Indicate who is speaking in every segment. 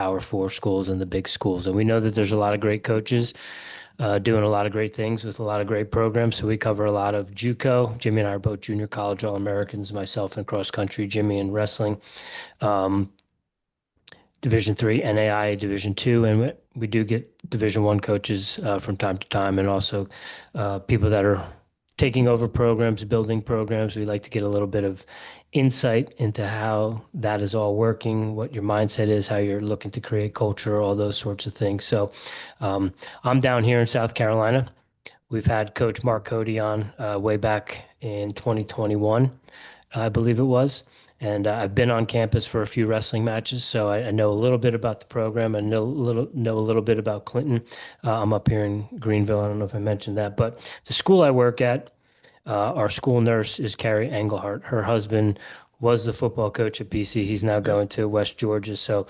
Speaker 1: Power Four schools and the big schools. And we know that there's a lot of great coaches doing a lot of great things with a lot of great programs. So we cover a lot of JUCO. Jimmy and I are both junior college All-Americans, myself in cross country, Jimmy in wrestling, um, Division three, NAI, Division two, and we do get Division one coaches from time to time, and also people that are taking over programs, building programs. We like to get a little bit of insight into how that is all working, what your mindset is, how you're looking to create culture, all those sorts of things. So um, I'm down here in South Carolina. We've had Coach Mark Cody on way back in 2021, I believe it was. And I've been on campus for a few wrestling matches, so I know a little bit about the program. I know a little bit about Clinton. I'm up here in Greenville. I don't know if I mentioned that, but the school I work at, our school nurse is Carrie Engelhart. Her husband was the football coach at BC. He's now going to West Georgia. So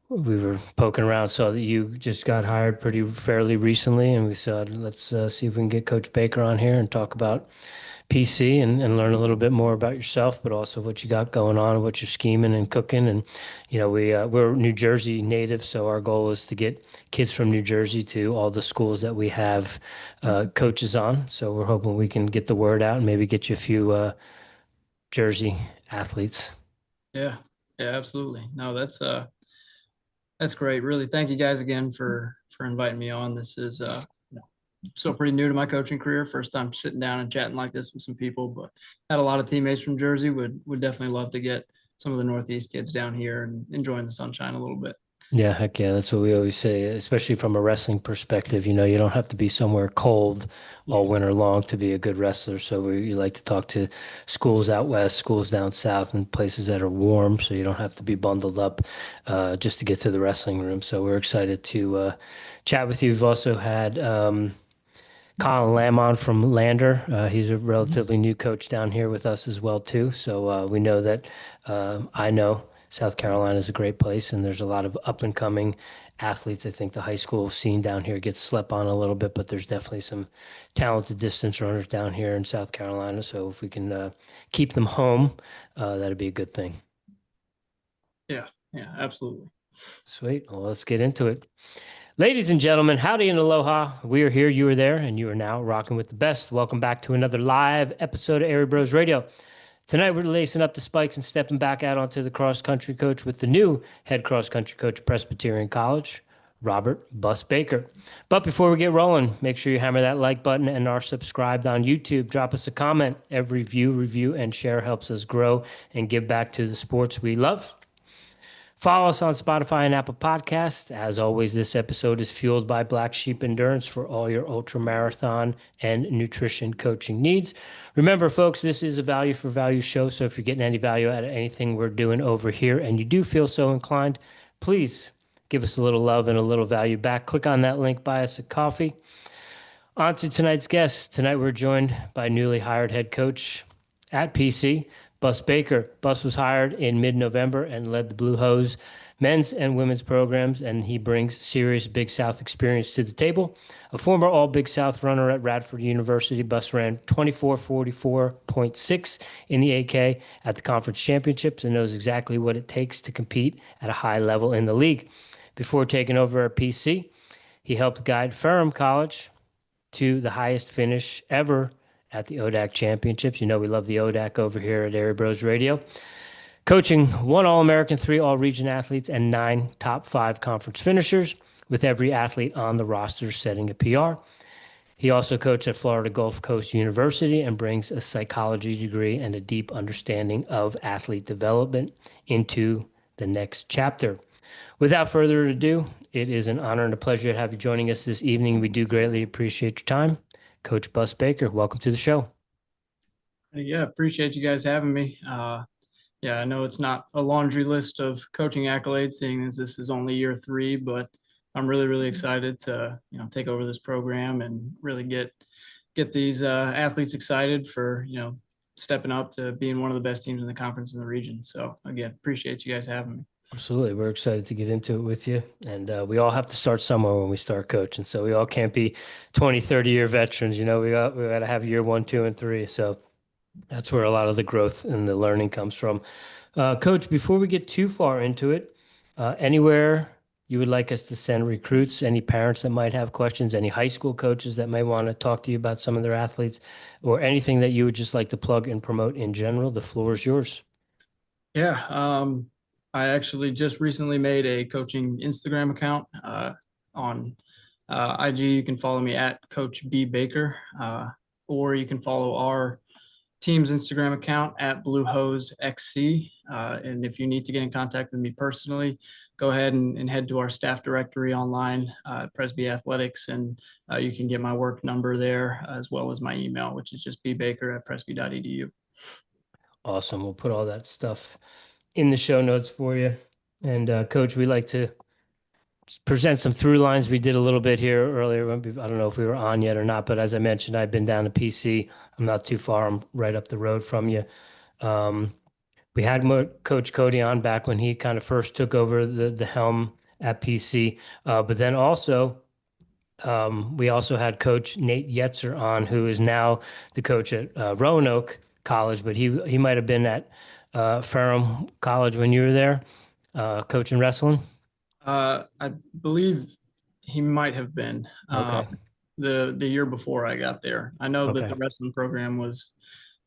Speaker 1: we were poking around, saw that you just got hired pretty fairly recently, and we said, let's see if we can get Coach Baker on here and talk about PC and learn a little bit more about yourself, but also what you got going on, what you're scheming and cooking. And we're New Jersey native, so our goal is to get kids from New Jersey to all the schools that we have coaches on. So we're hoping we can get the word out and maybe get you a few Jersey athletes.
Speaker 2: Yeah, yeah, absolutely. No, that's great. Really, thank you guys again for inviting me on. This is still pretty new to my coaching career. First time sitting down and chatting like this with some people, but had a lot of teammates from Jersey. Would definitely love to get some of the Northeast kids down here and enjoying the sunshine a little bit.
Speaker 1: Yeah, heck yeah. That's what we always say, especially from a wrestling perspective. You don't have to be somewhere cold all
Speaker 2: Yeah,
Speaker 1: winter long to be a good wrestler. So we like to talk to schools out west, schools down south, and places that are warm. So you don't have to be bundled up just to get to the wrestling room. So we're excited to chat with you. We've also had Colin Lamont from Lander. He's a relatively new coach down here with us as well too. So we know that I know South Carolina is a great place, and there's a lot of up and coming athletes. I think the high school scene down here gets slept on a little bit, but there's definitely some talented distance runners down here in South Carolina. So if we can keep them home, that'd be a good thing.
Speaker 2: yeah, yeah, absolutely.
Speaker 1: Sweet. Well, let's get into it. Ladies and gentlemen, howdy and aloha. We are here, you are there, and you are now rocking with the best. Welcome back to another live episode of Airey Bros Radio. Tonight we're lacing up the spikes and stepping back out onto the cross country coach with the new head cross country coach at Presbyterian College, Robert Bus Baker. But before we get rolling, make sure you hammer that like button and are subscribed on YouTube. Drop us a comment. Every view, review, and share helps us grow and give back to the sports we love. Follow us on Spotify and Apple Podcasts. As always, this episode is fueled by Black Sheep Endurance for all your ultra marathon and nutrition coaching needs. Remember, folks, this is a value for value show. So if you're getting any value out of anything we're doing over here and you do feel so inclined, please give us a little love and a little value back. Click on that link, buy us a coffee. On to tonight's guest. Tonight we're joined by newly hired head coach at PC, Bus Baker. Bus was hired in mid-November and led the Blue Hose men's and women's programs, and he brings serious Big South experience to the table. A former All Big South runner at Radford University, Bus ran 24:44.6 in the AK at the conference championships and knows exactly what it takes to compete at a high level in the league. Before taking over at PC, he helped guide Ferrum College to the highest finish ever at the ODAC championships. You know, we love the ODAC over here at Airey Bros Radio. Coaching 1 All-American, 3 All-Region athletes, and 9 top 5 conference finishers, with every athlete on the roster setting a PR. He also coached at Florida Gulf Coast University and brings a psychology degree and a deep understanding of athlete development into the next chapter. Without further ado, it is an honor and a pleasure to have you joining us this evening. We do greatly appreciate your time. Coach Bus Baker, welcome to the show.
Speaker 2: Yeah, appreciate you guys having me. Yeah, I know it's not a laundry list of coaching accolades, seeing as this is only year 3, but I'm really, really excited to take over this program and really get these athletes excited for stepping up to being one of the best teams in the conference in the region. So again, appreciate you guys having me.
Speaker 1: Absolutely. We're excited to get into it with you. And we all have to start somewhere when we start coaching. So we all can't be 20, 30-year veterans. We got to have year 1, 2, and 3. So that's where a lot of the growth and the learning comes from. Coach, before we get too far into it, Anywhere you would like us to send recruits, any parents that might have questions, any high school coaches that may want to talk to you about some of their athletes, or anything that you would just like to plug and promote in general, the floor is yours.
Speaker 2: Yeah, I actually just recently made a coaching Instagram account on IG. You can follow me at Coach B Baker, or you can follow our team's Instagram account at Blue Hose XC. And if you need to get in contact with me personally, go ahead and head to our staff directory online, Presby Athletics, and you can get my work number there as well as my email, which is just bbaker@presby.edu.
Speaker 1: Awesome. We'll put all that stuff in the show notes for you. And Coach, we like to present some through lines. We did a little bit here earlier. I don't know if we were on yet or not, but as I mentioned, I've been down to PC. I'm not too far. I'm right up the road from you. Um, we had Coach Cody on back when he kind of first took over the helm at PC. But then also, we also had Coach Nate Yetzer on, who is now the coach at Roanoke College, but he might have been at Ferrum College when you were there, coaching wrestling.
Speaker 2: I believe he might have been
Speaker 1: Okay.
Speaker 2: the year before I got there. I know that
Speaker 1: Okay.
Speaker 2: the wrestling program was,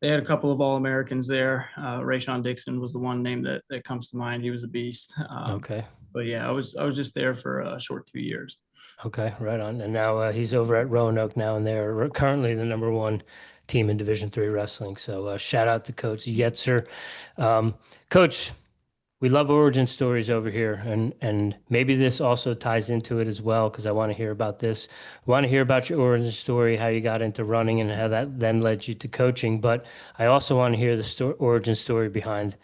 Speaker 2: they had a couple of All-Americans there. Rayshawn Dixon was the one name that comes to mind. He was a beast.
Speaker 1: Okay.
Speaker 2: But yeah, I was just there for a short 2 years.
Speaker 1: Okay. Right on. And now he's over at Roanoke now, and they're currently the number one team in Division III wrestling. So shout out to Coach Yetzer. Coach, we love origin stories over here, and maybe this also ties into it as well because I want to hear about this. I want to hear about your origin story, how you got into running, and how that then led you to coaching. But I also want to hear the origin story behind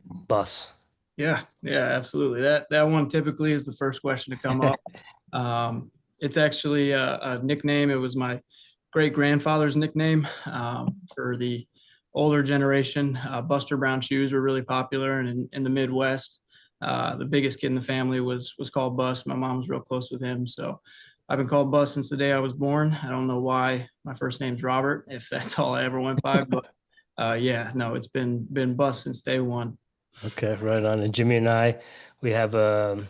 Speaker 1: bus.
Speaker 2: Yeah, absolutely. That one typically is the first question to come up. It's actually a nickname. It was my great grandfather's nickname for the older generation. Buster Brown shoes were really popular, and in the Midwest, the biggest kid in the family was called Bus. My mom was real close with him, so I've been called Bus since the day I was born. I don't know why my first name's Robert, if that's all I ever went by, but yeah, no, it's been Bus since day one.
Speaker 1: Okay, right on. And Jimmy and I, we have a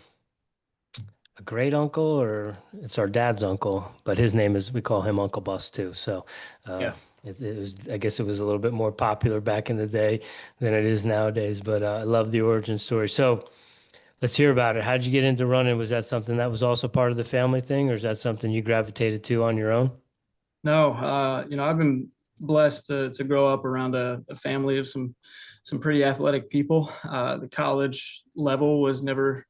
Speaker 1: great uncle, or it's our dad's uncle, but his name is, we call him Uncle Bus too. So uh,
Speaker 2: Yeah.
Speaker 1: it was, I guess it was a little bit more popular back in the day than it is nowadays. But I love the origin story. So let's hear about it. How'd you get into running? Was that something that was also part of the family thing, or is that something you gravitated to on your own?
Speaker 2: No, I've been blessed to grow up around a family of some pretty athletic people. The college level was never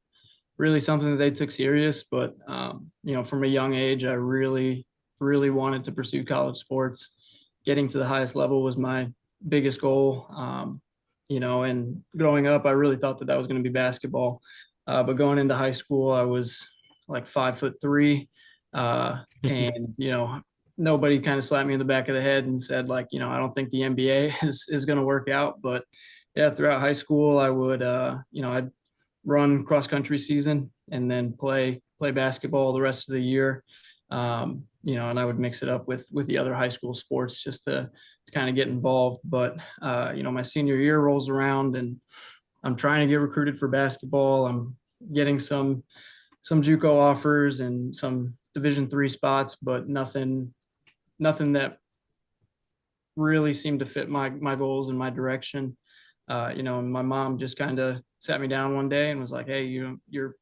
Speaker 2: really something that they took serious, but from a young age, I really wanted to pursue college sports. Getting to the highest level was my biggest goal. And growing up, I really thought that was going to be basketball. But going into high school, I was like 5'3", and nobody kind of slapped me in the back of the head and said, like, I don't think the NBA is going to work out. But yeah, throughout high school, I would I'd run cross country season and then play basketball the rest of the year. And I would mix it up with the other high school sports just to kind of get involved. But my senior year rolls around and I'm trying to get recruited for basketball. I'm getting some JUCO offers and some Division III spots, but nothing that really seemed to fit my goals and my direction. And my mom just kind of sat me down one day and was like, "Hey, you're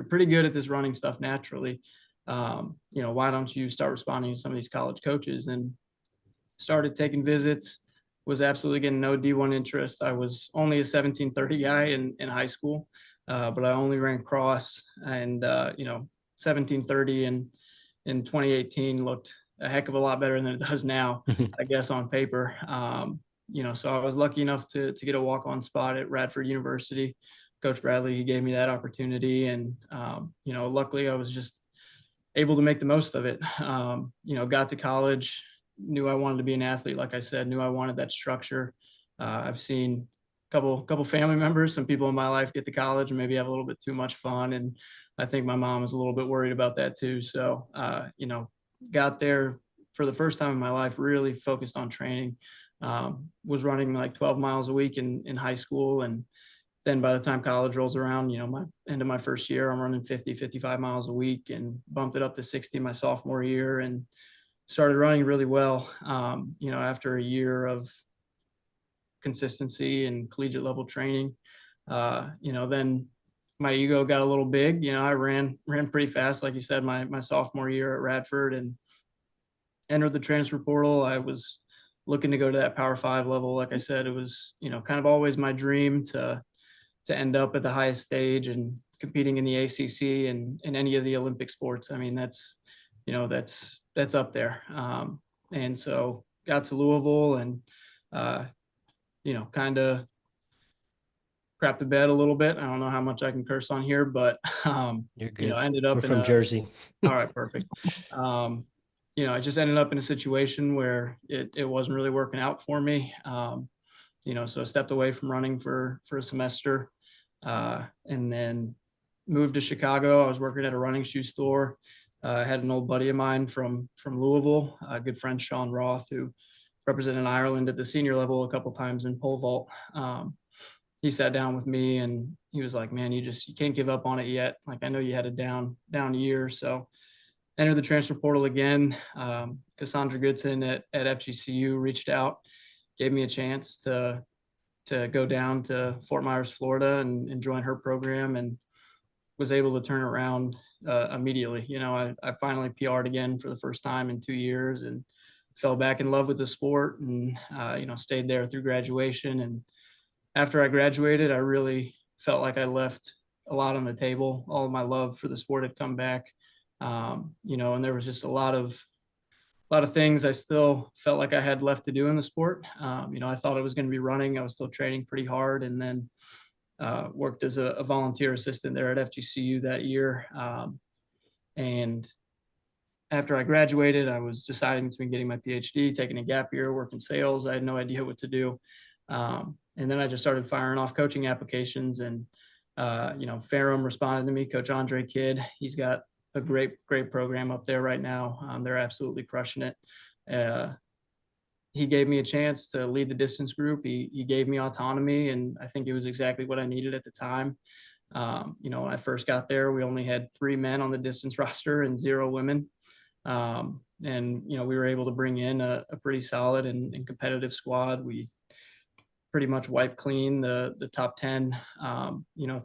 Speaker 2: pretty good at this running stuff naturally. Why don't you start responding to some of these college coaches?" And started taking visits. Was absolutely getting no D1 interest. I was only a 1730 guy in high school, but I only ran cross, and 1730 in 2018 looked a heck of a lot better than it does now, I guess, on paper. So I was lucky enough to get a walk-on spot at Radford University. Coach Bradley, he gave me that opportunity, and luckily I was just able to make the most of it. Got to college, knew I wanted to be an athlete. Like I said, knew I wanted that structure. I've seen a couple family members, some people in my life get to college and maybe have a little bit too much fun, and I think my mom was a little bit worried about that too. So got there for the first time in my life, really focused on training. Was running like 12 miles a week in high school, and then by the time college rolls around, my end of my first year, I'm running 50, 55 miles a week, and bumped it up to 60 my sophomore year, and started running really well. After a year of consistency and collegiate level training, then my ego got a little big. I ran pretty fast, like you said, my sophomore year at Radford, and entered the transfer portal. I was looking to go to that Power 5 level. Like I said, it was, kind of always my dream to end up at the highest stage and competing in the ACC and in any of the Olympic sports. I mean, that's up there. And so got to Louisville and, kind of crapped the bed a little bit. I don't know how much I can curse on here, but,
Speaker 1: You're good.
Speaker 2: ended up
Speaker 1: We're from Jersey.
Speaker 2: all right, perfect. I just ended up in a situation where it wasn't really working out for me. So I stepped away from running for a semester, and then moved to Chicago. I was working at a running shoe store. I had an old buddy of mine from Louisville, a good friend, Sean Roth, who represented Ireland at the senior level a couple times in pole vault. He sat down with me and he was like, "Man, you can't give up on it yet. Like, I know you had a down year." So entered the transfer portal again. Cassandra Goodson at FGCU reached out, gave me a chance to go down to Fort Myers, Florida, and join her program, and was able to turn around immediately. I finally PR'd again for the first time in 2 years, and fell back in love with the sport, and stayed there through graduation. And after I graduated, I really felt like I left a lot on the table. All of my love for the sport had come back. And there was just a lot of things I still felt like I had left to do in the sport. I thought I was going to be running. I was still training pretty hard, and then worked as a volunteer assistant there at FGCU that year. And after I graduated, I was deciding between getting my PhD, taking a gap year, working sales. I had no idea what to do. And then I just started firing off coaching applications, and Ferrum responded to me. Coach Andre Kidd, he's got a great program up there right now. They're absolutely crushing it. He gave me a chance to lead the distance group. He gave me autonomy, and I think it was exactly what I needed at the time. When I first got there, we only had 3 men on the distance roster and 0 women. And we were able to bring in a pretty solid and competitive squad. We pretty much wiped clean the top 10,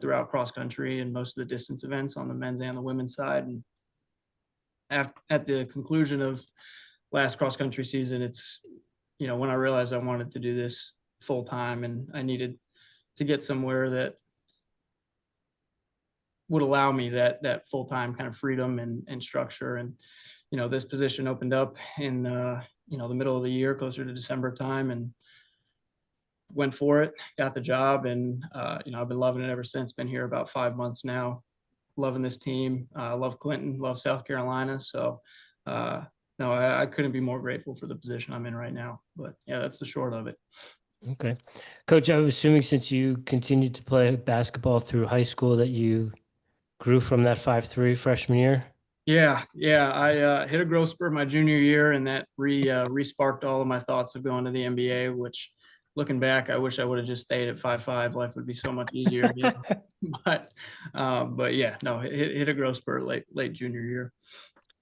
Speaker 2: throughout cross country and most of the distance events on the men's and the women's side. And at the conclusion of last cross country season, it's, when I realized I wanted to do this full time, and I needed to get somewhere that would allow me that full time kind of freedom and structure. And, this position opened up in, the middle of the year, closer to December time, and went for it, got the job. And, I've been loving it ever since. Been here about 5 months now, loving this team. Love Clinton, love South Carolina. So, no, I couldn't be more grateful for the position I'm in right now. But yeah, that's the short of it.
Speaker 1: Okay. Coach, I was assuming since you continued to play basketball through high school that you grew from that 5'3" freshman year?
Speaker 2: Yeah. I hit a growth spurt my junior year, and that re-sparked all of my thoughts of going to the NBA, which, looking back, I wish I would have just stayed at 5'5". Life would be so much easier. But yeah, no, hit a growth spurt late junior year.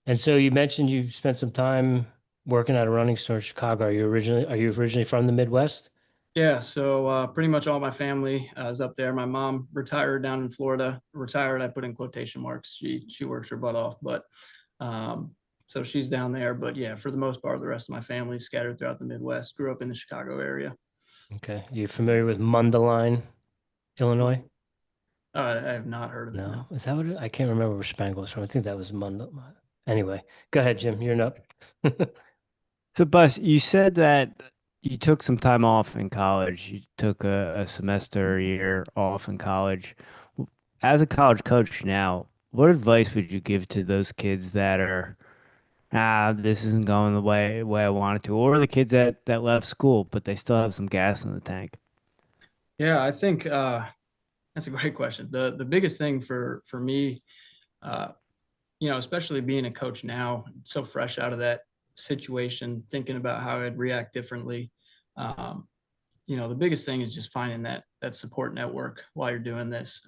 Speaker 1: And so you mentioned you spent some time working at a running store in Chicago. Are you originally from the Midwest?
Speaker 2: Yeah, so pretty much all my family is up there. My mom retired down in Florida. Retired, I put in quotation marks. She works her butt off, but so she's down there. But yeah, for the most part, the rest of my family is scattered throughout the Midwest. Grew up in the Chicago area.
Speaker 1: Okay. You familiar with Mundelein, Illinois?
Speaker 2: I have not heard of it.
Speaker 1: No. Is that what I can't remember where Spangle was from. I think that was Mundelein. Anyway, go ahead, Jim. You're up.
Speaker 3: So, Bus, you said that you took some time off in college. You took a semester, a year off in college. As a college coach now, what advice would you give to those kids that are, this isn't going the way I wanted to, or the kids that left school, but they still have some gas in the tank?
Speaker 2: Yeah, I think that's a great question. The biggest thing for me, especially being a coach now, so fresh out of that situation, thinking about how I'd react differently. the biggest thing is just finding that support network while you're doing this.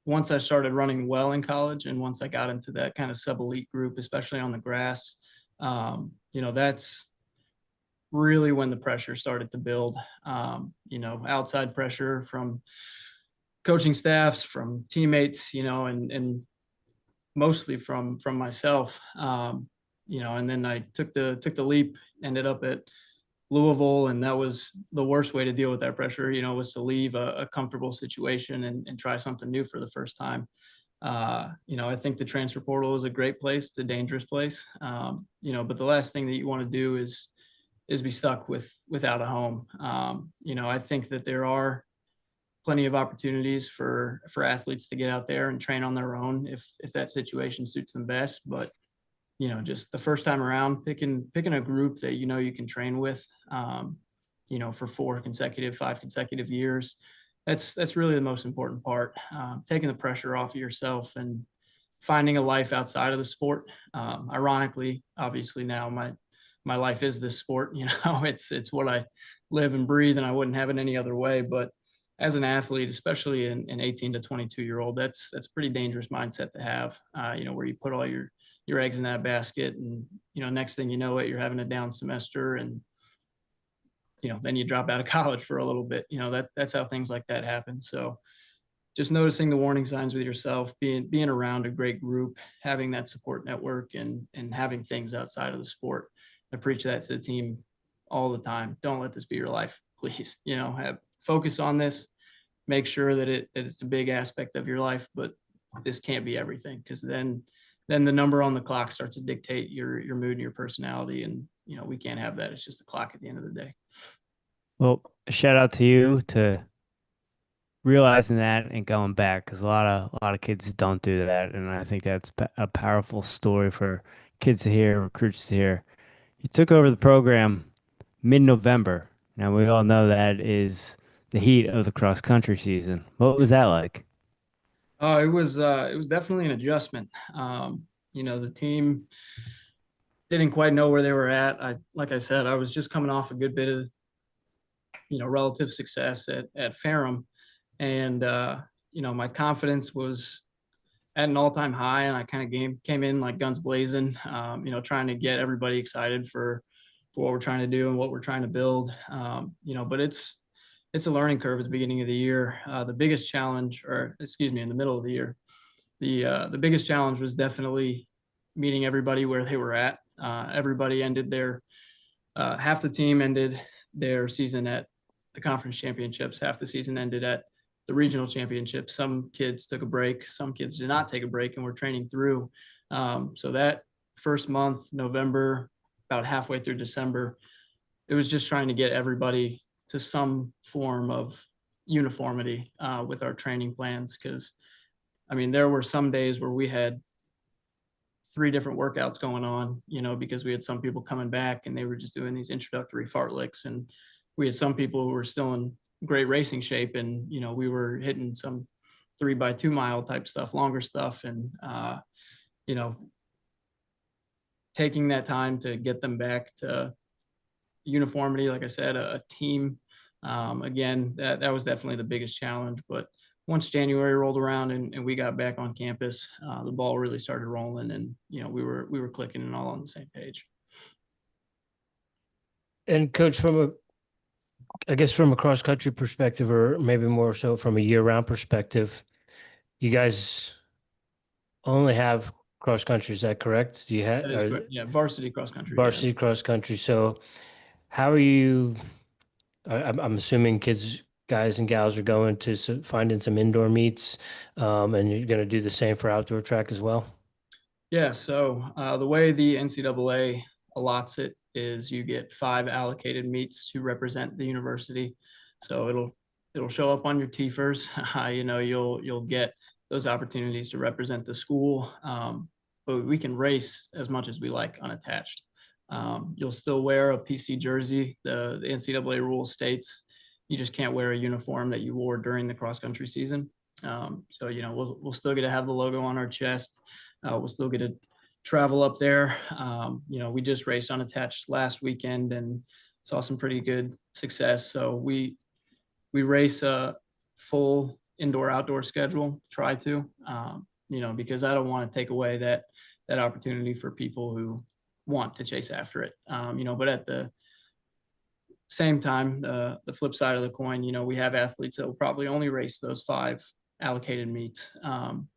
Speaker 2: Once I started running well in college, and once I got into that kind of sub-elite group, especially on the grass, that's really when the pressure started to build. Outside pressure from coaching staffs, from teammates, and mostly from myself. And then I took the leap, ended up at Louisville, and that was the worst way to deal with that pressure, was to leave a comfortable situation and try something new for the first time. I think the transfer portal is a great place. It's a dangerous place. But the last thing that you want to do is be stuck without a home. I think that there are plenty of opportunities for athletes to get out there and train on their own if that situation suits them best. But just the first time around, picking a group that you can train with, for 5 consecutive years. That's really the most important part. Taking the pressure off of yourself and finding a life outside of the sport. Ironically, obviously now my life is this sport. It's what I live and breathe, and I wouldn't have it any other way. But as an athlete, especially an 18 to 22-year-old, that's a pretty dangerous mindset to have. Where you put all your eggs in that basket, and next thing you know it, you're having a down semester, and then you drop out of college for a little bit. That's how things like that happen. So just noticing the warning signs with yourself, being around a great group, having that support network, and having things outside of the sport. I preach that to the team all the time. Don't let this be your life, please. Have focus on this, make sure that it's a big aspect of your life, but this can't be everything, because then the number on the clock starts to dictate your mood and your personality. And, we can't have that. It's just the clock at the end of the day.
Speaker 3: Well, shout out to you to realizing that and going back, because a lot of kids don't do that, and I think that's a powerful story for kids to hear, recruits to hear. You took over the program mid-November. Now we all know that is the heat of the cross country season. What was that like?
Speaker 2: It was definitely an adjustment. The team didn't quite know where they were at. Like I said, I was just coming off a good bit of, relative success at Ferrum, and my confidence was at an all-time high, and I kind of came in like guns blazing, trying to get everybody excited for what we're trying to do and what we're trying to build. But it's a learning curve at the beginning of the year. The biggest challenge, in the middle of the year, the biggest challenge was definitely meeting everybody where they were at. Everybody ended half the team ended their season at the conference championships. Half the season ended at the regional championships. Some kids took a break. Some kids did not take a break and were training through. So that first month, November, about halfway through December, it was just trying to get everybody to some form of uniformity with our training plans. Because, there were some days where we had 3 different workouts going on, because we had some people coming back and they were just doing these introductory fartleks. And we had some people who were still in great racing shape, and, we were hitting some 3x2 mile type stuff, longer stuff. And, taking that time to get them back to uniformity, like I said, a team, again, that was definitely the biggest challenge. But once January rolled around and we got back on campus, the ball really started rolling, and we were clicking and all on the same page.
Speaker 1: And Coach, from a cross country perspective, or maybe more so from a year round perspective, you guys only have cross country. Is that correct? Do you have?
Speaker 2: That is correct. Yeah, varsity cross country.
Speaker 1: Varsity cross country. So, how are you? I'm assuming guys and gals are going to finding some indoor meets, and you're going to do the same for outdoor track as well.
Speaker 2: Yeah. So the way the NCAA allots it is you get 5 allocated meets to represent the university. So it'll show up on your TFERs. You'll get those opportunities to represent the school, but we can race as much as we like unattached. You'll still wear a PC jersey. The NCAA rule states you just can't wear a uniform that you wore during the cross country season. So we'll still get to have the logo on our chest. We'll still get to travel up there. We just raced unattached last weekend, and saw some pretty good success. So we race a full indoor-outdoor schedule, try to, because I don't want to take away that opportunity for people who want to chase after it. But at the same time, the flip side of the coin, we have athletes that will probably only race those 5 allocated meets, and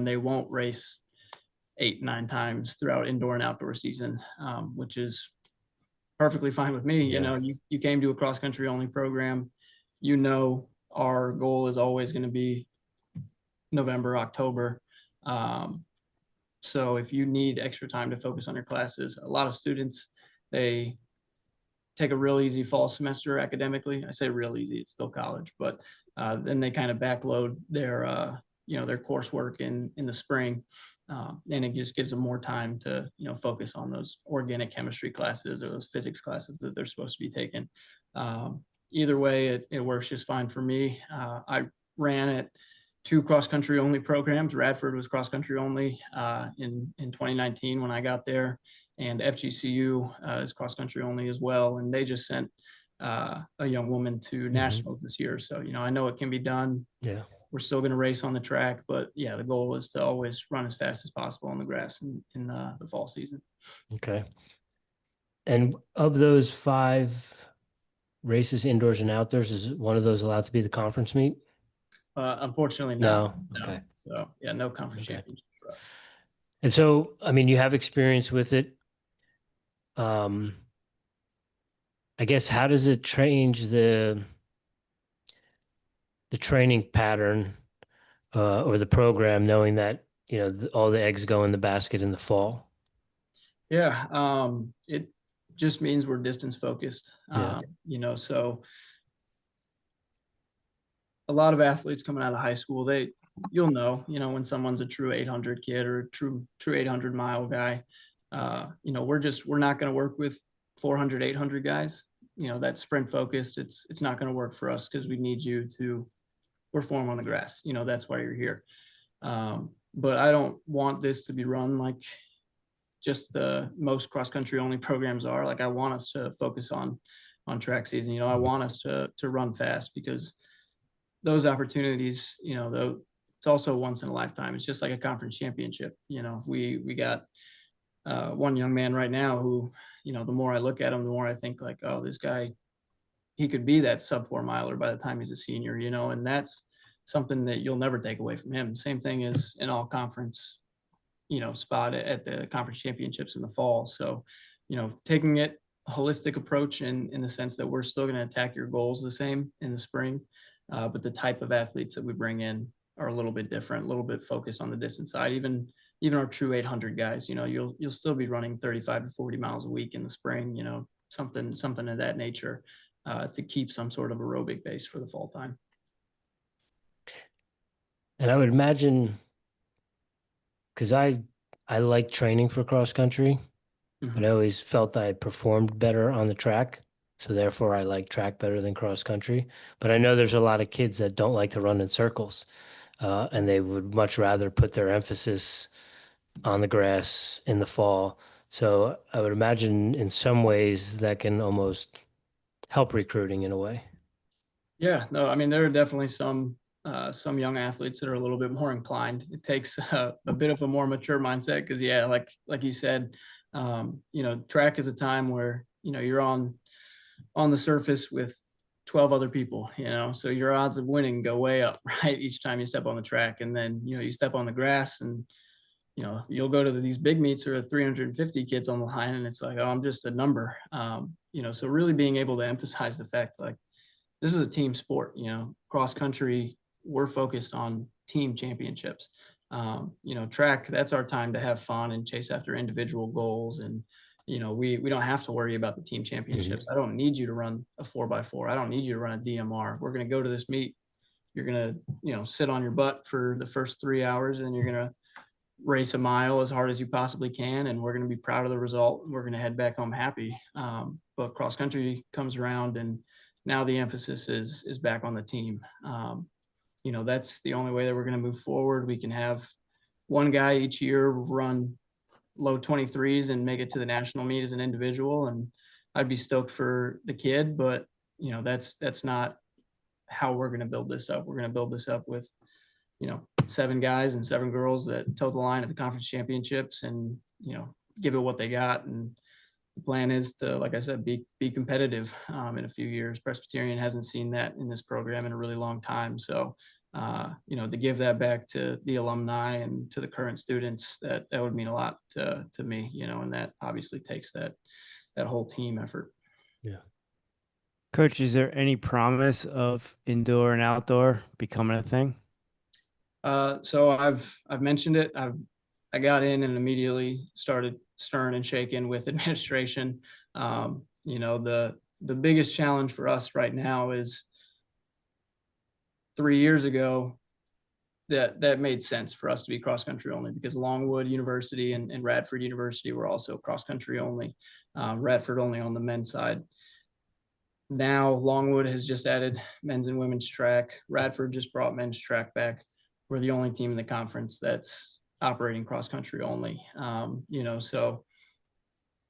Speaker 2: they won't race 8-9 times throughout indoor and outdoor season, which is perfectly fine with me.
Speaker 1: Yeah.
Speaker 2: You came to a cross country only program, our goal is always going to be November, October. So if you need extra time to focus on your classes, a lot of students, they take a real easy fall semester academically. I say real easy, it's still college, but then they kind of backload their coursework in the spring. And it just gives them more time to, focus on those organic chemistry classes or those physics classes that they're supposed to be taking. Either way, it works just fine for me. I ran at 2 cross-country only programs. Radford was cross-country only in 2019 when I got there, and FGCU is cross-country only as well. And they just sent a young woman to nationals this year. So, I know it can be done.
Speaker 1: Yeah.
Speaker 2: We're still going to race on the track, but yeah, the goal is to always run as fast as possible on the grass in the fall season.
Speaker 1: Okay. And of those 5 races, indoors and outdoors, is one of those allowed to be the conference meet?
Speaker 2: Unfortunately,
Speaker 1: No.
Speaker 2: no.
Speaker 1: Okay.
Speaker 2: So yeah, no conference championship for us.
Speaker 1: And so, I mean, you have experience with it. I guess, how does it change the training pattern or the program, knowing that, all the eggs go in the basket in the fall?
Speaker 2: Yeah. It just means we're distance focused.
Speaker 1: Yeah.
Speaker 2: So a lot of athletes coming out of high school, you'll know, when someone's a true 800 kid or a true 800 mile guy, we're not going to work with 400, 800 guys. That's sprint focused. It's not going to work for us because we need you to perform on the grass. That's why you're here. But I don't want this to be run like just the most cross country only programs are. Like, I want us to focus on track season. I want us to run fast, because those opportunities, it's also once in a lifetime. It's just like a conference championship. We got one young man right now who, the more I look at him, the more I think like, oh, this guy, he could be that sub 4 miler by the time he's a senior, and that's something that you'll never take away from him. Same thing as an all conference, spot at the conference championships in the fall. So, taking it a holistic approach in the sense that we're still going to attack your goals the same in the spring. But the type of athletes that we bring in are a little bit different, a little bit focused on the distance side. Even our true 800 guys, you'll still be running 35 to 40 miles a week in the spring, something of that nature, to keep some sort of aerobic base for the fall time.
Speaker 1: And I would imagine, because I like training for cross country, but I always felt I performed better on the track. So therefore I like track better than cross country. But I know there's a lot of kids that don't like to run in circles, and they would much rather put their emphasis on the grass in the fall. So I would imagine in some ways that can almost help recruiting in a way.
Speaker 2: Yeah, no, I mean, there are definitely some young athletes that are a little bit more inclined. It takes a bit of a more mature mindset, because yeah, like you said, track is a time where, you're on the surface with 12 other people, so your odds of winning go way up, right? Each time you step on the track, and then, you step on the grass, and, you'll go to these big meets or 350 kids on the line, and it's like, oh, I'm just a number. So really being able to emphasize the fact, like, this is a team sport, cross country, we're focused on team championships. Track, that's our time to have fun and chase after individual goals. And, we don't have to worry about the team championships. I don't need you to run a 4x4. I don't need you to run a DMR. We're going to go to this meet. You're going to, sit on your butt for the first 3 hours, and you're going to race a mile as hard as you possibly can. And we're going to be proud of the result. We're going to head back home happy. But cross country comes around, and now the emphasis is back on the team. That's the only way that we're going to move forward. We can have one guy each year run low 23s and make it to the national meet as an individual. And, I'd be stoked for the kid, but that's not how we're going to build this up. We're going to build this up with 7 guys and 7 girls that toe the line at the conference championships and give it what they got. And the plan is to, like I said, be competitive in a few years. Presbyterian hasn't seen that in this program in a really long time. So to give that back to the alumni and to the current students, that would mean a lot to me, and that obviously takes that whole team effort.
Speaker 1: Yeah.
Speaker 3: Coach, is there any promise of indoor and outdoor becoming a thing?
Speaker 2: So I've mentioned it. I got in and immediately started stirring and shaking with administration. The biggest challenge for us right now is 3 years ago that made sense for us to be cross country only, because Longwood University and Radford University were also cross country only. Radford only on the men's side. Now Longwood has just added men's and women's track. Radford just brought men's track back. We're the only team in the conference that's operating cross country only. So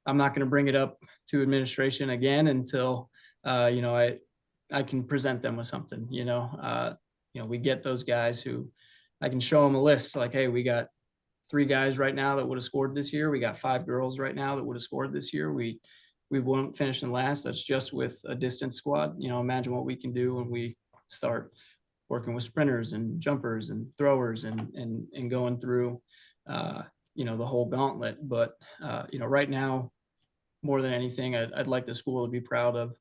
Speaker 2: I'm not going to bring it up to administration again until I can present them with something. We get those guys who I can show them a list like, hey, we got 3 guys right now that would have scored this year. We got 5 girls right now that would have scored this year. We won't finish in last. That's just with a distance squad. Imagine what we can do when we start working with sprinters and jumpers and throwers and going through the whole gauntlet. But right now, more than anything, I'd like the school to be proud of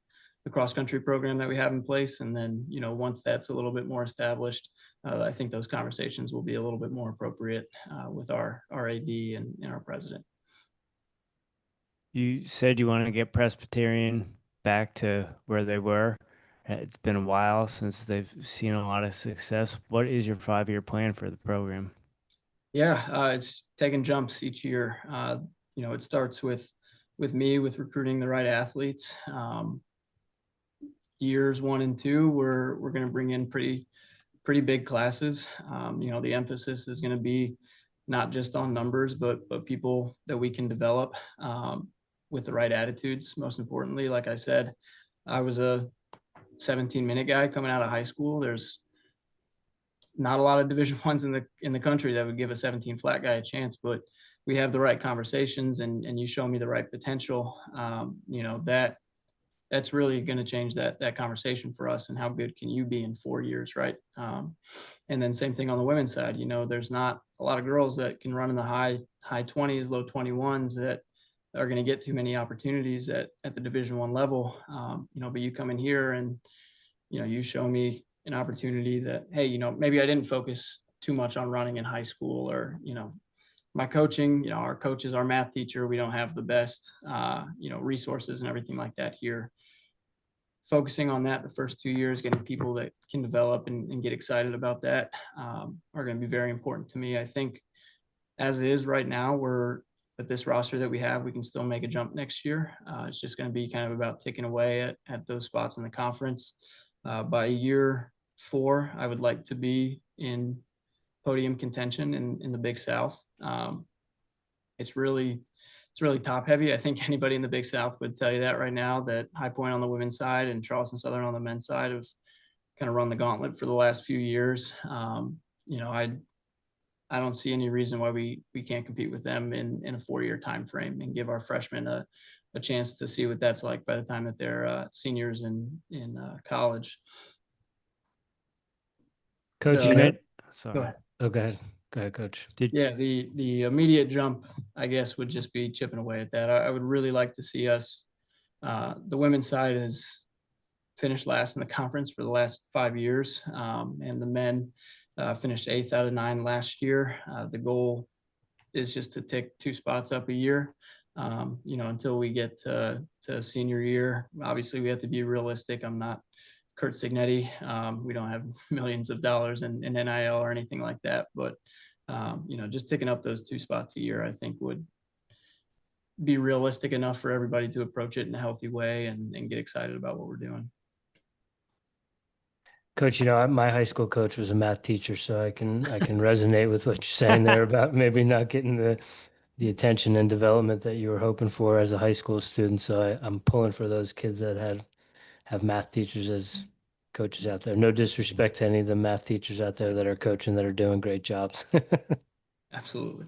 Speaker 2: the cross country program that we have in place. And then, once that's a little bit more established, I think those conversations will be a little bit more appropriate with our AD and our president.
Speaker 3: You said you want to get Presbyterian back to where they were. It's been a while since they've seen a lot of success. What is your 5-year plan for the program?
Speaker 2: Yeah, it's taking jumps each year. It starts with me with recruiting the right athletes. Years 1 and 2, we're going to bring in pretty big classes. The emphasis is going to be not just on numbers, but people that we can develop with the right attitudes. Most importantly, like I said, I was a 17-minute guy coming out of high school. There's not a lot of Division I's in the country that would give a 17 flat guy a chance, but we have the right conversations and you show me the right potential. That's really going to change that conversation for us. And how good can you be in 4 years, right? And then same thing on the women's side. There's not a lot of girls that can run in the high 20s, low 21s that are going to get too many opportunities at the Division I level. But you come in here and you show me an opportunity that, hey, maybe I didn't focus too much on running in high school, or my coaching, our coach is our math teacher. We don't have the best, resources and everything like that here. Focusing on that the first 2 years, getting people that can develop and get excited about that are going to be very important to me. I think as it is right now, we're with this roster that we have, we can still make a jump next year. It's just going to be kind of about ticking away at those spots in the conference. By year 4, I would like to be in podium contention in the Big South. It's really top heavy. I think anybody in the Big South would tell you that right now, that High Point on the women's side and Charleston Southern on the men's side have kind of run the gauntlet for the last few years. I don't see any reason why we can't compete with them in a 4-year time frame and give our freshmen a chance to see what that's like by the time that they're seniors in college.
Speaker 1: Coach,
Speaker 3: Sorry.
Speaker 2: Go ahead.
Speaker 1: Oh, go ahead. Go ahead, Coach.
Speaker 2: The immediate jump, I guess, would just be chipping away at that. I would really like to see us. The women's side has finished last in the conference for the last 5 years, and the men finished 8th out of 9 last year. The goal is just to tick 2 spots up a year, until we get to senior year. Obviously, we have to be realistic. I'm not Kurt Signetti. We don't have millions of dollars in NIL or anything like that, but just ticking up those 2 spots a year, I think would be realistic enough for everybody to approach it in a healthy way and get excited about what we're doing.
Speaker 1: Coach, my high school coach was a math teacher, so I can resonate with what you're saying there about maybe not getting the the attention and development that you were hoping for as a high school student. So I'm pulling for those kids that have math teachers as coaches out there. No disrespect to any of the math teachers out there that are coaching that are doing great jobs.
Speaker 2: Absolutely.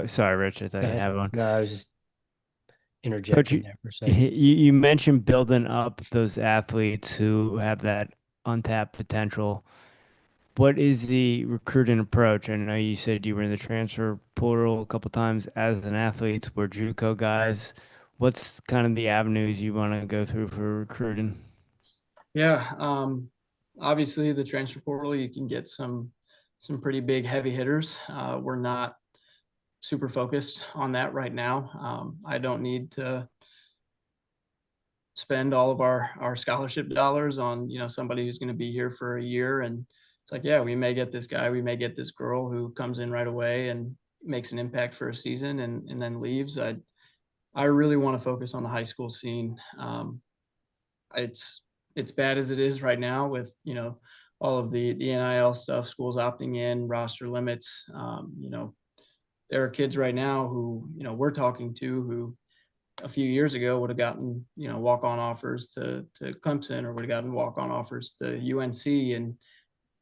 Speaker 3: Sorry, Rich, I thought
Speaker 1: Go
Speaker 3: you
Speaker 1: ahead.
Speaker 3: had one.
Speaker 1: No, I was just
Speaker 3: Coach,
Speaker 1: interjecting there for a second.
Speaker 3: you mentioned building up those athletes who have that untapped potential. What is the recruiting approach? I know you said you were in the transfer portal a couple times as an athlete. We're JUCO guys. What's kind of the avenues you want to go through for recruiting?
Speaker 2: Yeah. Obviously the transfer portal, you can get some pretty big heavy hitters. We're not super focused on that right now. I don't need to spend all of our scholarship dollars on, somebody who's going to be here for a year. And it's like, yeah, we may get this guy, we may get this girl who comes in right away and makes an impact for a season and then leaves. I really want to focus on the high school scene. It's bad as it is right now with, all of the NIL stuff, schools opting in, roster limits. There are kids right now who, we're talking to who a few years ago would have gotten, walk-on offers to Clemson, or would have gotten walk-on offers to UNC, and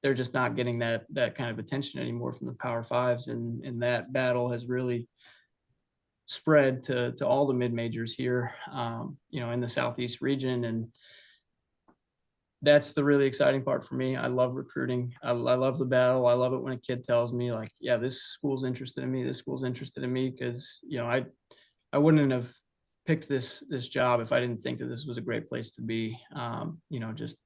Speaker 2: they're just not getting that kind of attention anymore from the Power Fives. And that battle has really spread to all the mid-majors here, in the Southeast region. And that's the really exciting part for me. I love recruiting. I love the battle. I love it when a kid tells me like, yeah, this school's interested in me. This school's interested in me. Cause I wouldn't have picked this job if I didn't think that this was a great place to be. Just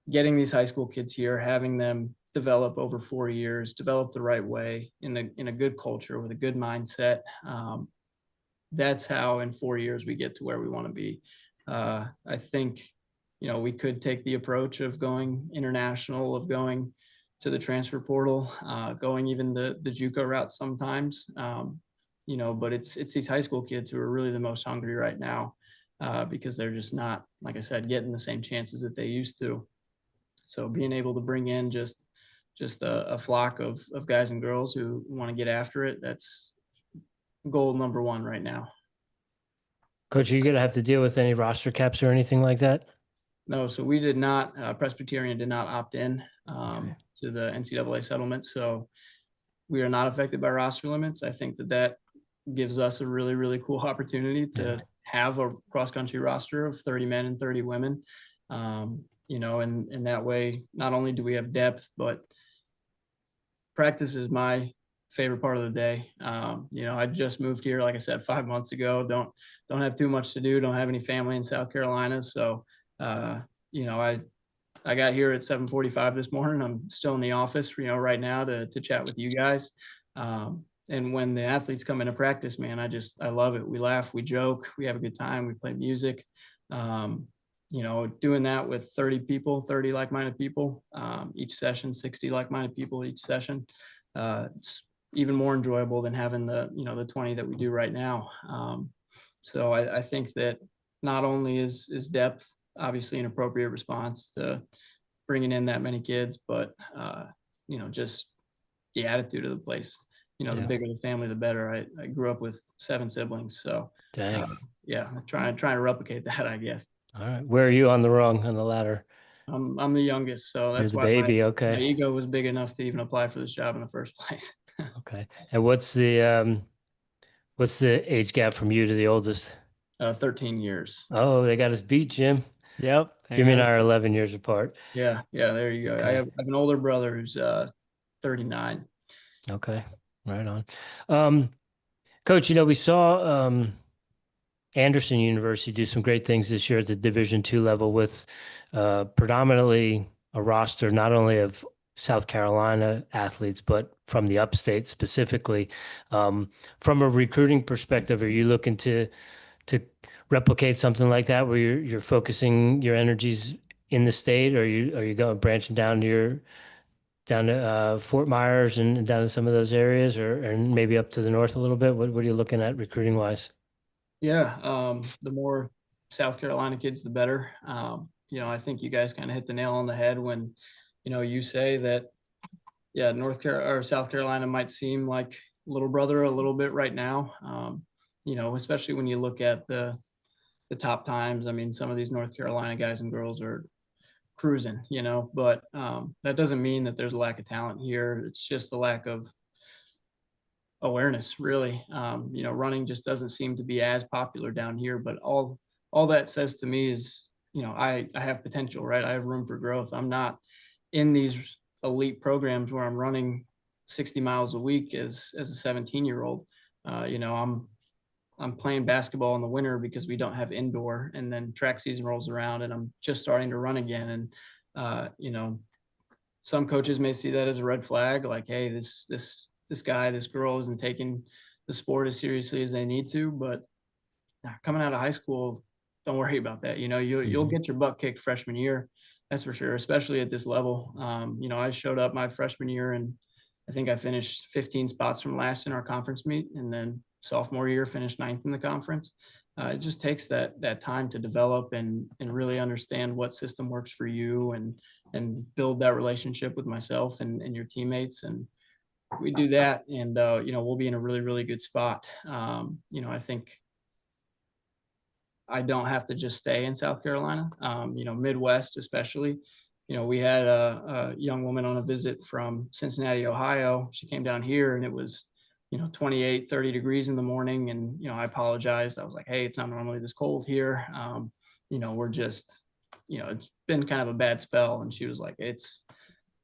Speaker 2: getting these high school kids here, having them develop over 4 years, develop the right way in a good culture with a good mindset. That's how in 4 years we get to where we want to be. I think, we could take the approach of going international, of going to the transfer portal, going even the JUCO route sometimes. But it's these high school kids who are really the most hungry right now, because they're just not, like I said, getting the same chances that they used to. So being able to bring in just a flock of guys and girls who want to get after it, that's goal number one right now.
Speaker 1: Coach, are you going to have to deal with any roster caps or anything like that?
Speaker 2: No, so we did not, Presbyterian did not opt in
Speaker 1: Okay.
Speaker 2: to the NCAA settlement. So we are not affected by roster limits. I think that gives us a really, really cool opportunity to have a cross-country roster of 30 men and 30 women. And that way, not only do we have depth, but practice is my favorite part of the day. I just moved here, like I said, 5 months ago. Don't have too much to do. Don't have any family in South Carolina. So, I got here at 7:45 this morning. I'm still in the office, right now to chat with you guys. And when the athletes come into practice, man, I love it. We laugh, we joke, we have a good time, we play music. Doing that with 30 people, 30 like-minded people, each session, 60 like-minded people each session. It's even more enjoyable than having the 20 that we do right now. So I think that not only is depth obviously an appropriate response to bringing in that many kids, but just the attitude of the place. The bigger the family, the better. I grew up with 7 siblings, so
Speaker 1: Dang.
Speaker 2: I'm trying to replicate that, I guess.
Speaker 1: All right. Where are you on the ladder?
Speaker 2: I'm the youngest, so that's
Speaker 1: You're the
Speaker 2: why
Speaker 1: baby.
Speaker 2: my
Speaker 1: Okay.
Speaker 2: ego was big enough to even apply for this job in the first place.
Speaker 1: Okay. And what's the age gap from you to the oldest?
Speaker 2: 13 years.
Speaker 1: Oh, they got us beat, Jim.
Speaker 3: Yep.
Speaker 1: Jimmy and I are 11 years apart.
Speaker 2: Yeah, there you go.
Speaker 1: Okay.
Speaker 2: I have an older brother who's 39.
Speaker 1: Okay. Right on. Coach, we saw Anderson University do some great things this year at the Division II level with predominantly a roster not only of South Carolina athletes, but from the upstate specifically. From a recruiting perspective, are you looking to replicate something like that where you're focusing your energies in the state, or are you going branching down to Fort Myers and down to some of those areas, or maybe up to the north a little bit? What are you looking at recruiting wise?
Speaker 2: Yeah, the more South Carolina kids, the better. I think you guys kind of hit the nail on the head when, you say that yeah, North Carolina or South Carolina might seem like little brother a little bit right now. Especially when you look at the top times. I mean, some of these North Carolina guys and girls are cruising, but that doesn't mean that there's a lack of talent here. It's just the lack of awareness, really. Running just doesn't seem to be as popular down here, but all that says to me is, I have potential, right? I have room for growth. I'm not in these elite programs where I'm running 60 miles a week as a 17-year-old. I'm playing basketball in the winter because we don't have indoor, and then track season rolls around and I'm just starting to run again. And some coaches may see that as a red flag, like, hey, this guy, this girl isn't taking the sport as seriously as they need to. But coming out of high school, don't worry about that. You'll get your butt kicked freshman year, that's for sure, especially at this level. I showed up my freshman year and I think I finished 15 spots from last in our conference meet, and then sophomore year finished 9th in the conference. It just takes that time to develop and really understand what system works for you, and build that relationship with myself and your teammates. And we do that, and we'll be in a really, really good spot. I think I don't have to just stay in South Carolina. Midwest especially. We had a young woman on a visit from Cincinnati, Ohio. She came down here and it was 28, 30 degrees in the morning. And I apologized. I was like, hey, it's not normally this cold here. We're just, it's been kind of a bad spell. And she was like, it's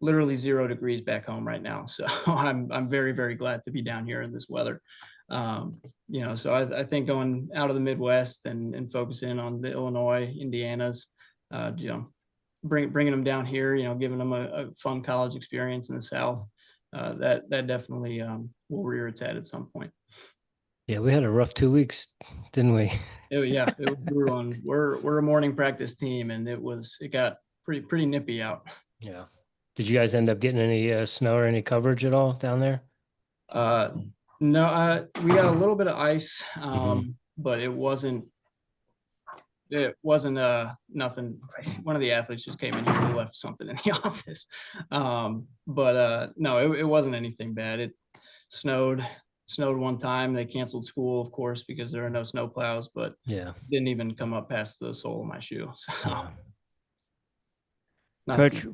Speaker 2: literally 0 degrees back home right now. So I'm very, very glad to be down here in this weather. So I think going out of the Midwest and focusing on the Illinois, Indianas, bringing them down here, giving them a fun college experience in the South, that definitely will rear its head at some point.
Speaker 1: Yeah, we had a rough 2 weeks, didn't we?
Speaker 2: It was brutal. We're a morning practice team, and it got pretty nippy out.
Speaker 1: Yeah. Did you guys end up getting any snow or any coverage at all down there?
Speaker 2: No, we got a little bit of ice, but it wasn't nothing crazy. One of the athletes just came in here and left something in the office. But no, it wasn't anything bad. It snowed one time. They canceled school, of course, because there are no snow plows, but
Speaker 1: Yeah.
Speaker 2: didn't even come up past the sole of my shoe. So
Speaker 1: Yeah.
Speaker 3: Coach,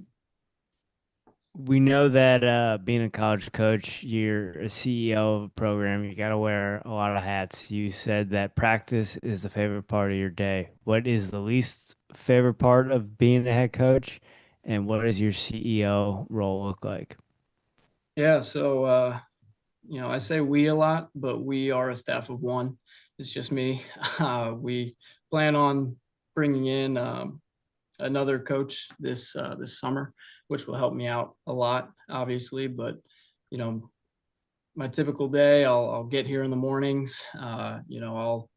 Speaker 3: we know that being a college coach, you're a CEO of a program. You got to wear a lot of hats. You said that practice is the favorite part of your day. What is the least favorite part of being a head coach, and what does your CEO role look like?
Speaker 2: Yeah, so I say we a lot, but we are a staff of one. It's just me. We plan on bringing in another coach this summer, which will help me out a lot, obviously. But my typical day, I'll get here in the mornings. I'll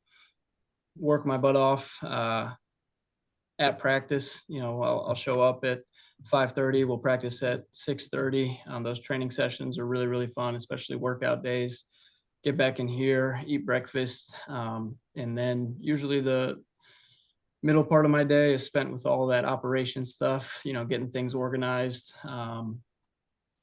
Speaker 2: work my butt off at practice. I'll show up at 5:30. We'll practice at 6:30. Those training sessions are really, really fun, especially workout days. Get back in here, eat breakfast, and then usually the middle part of my day is spent with all that operation stuff, getting things organized,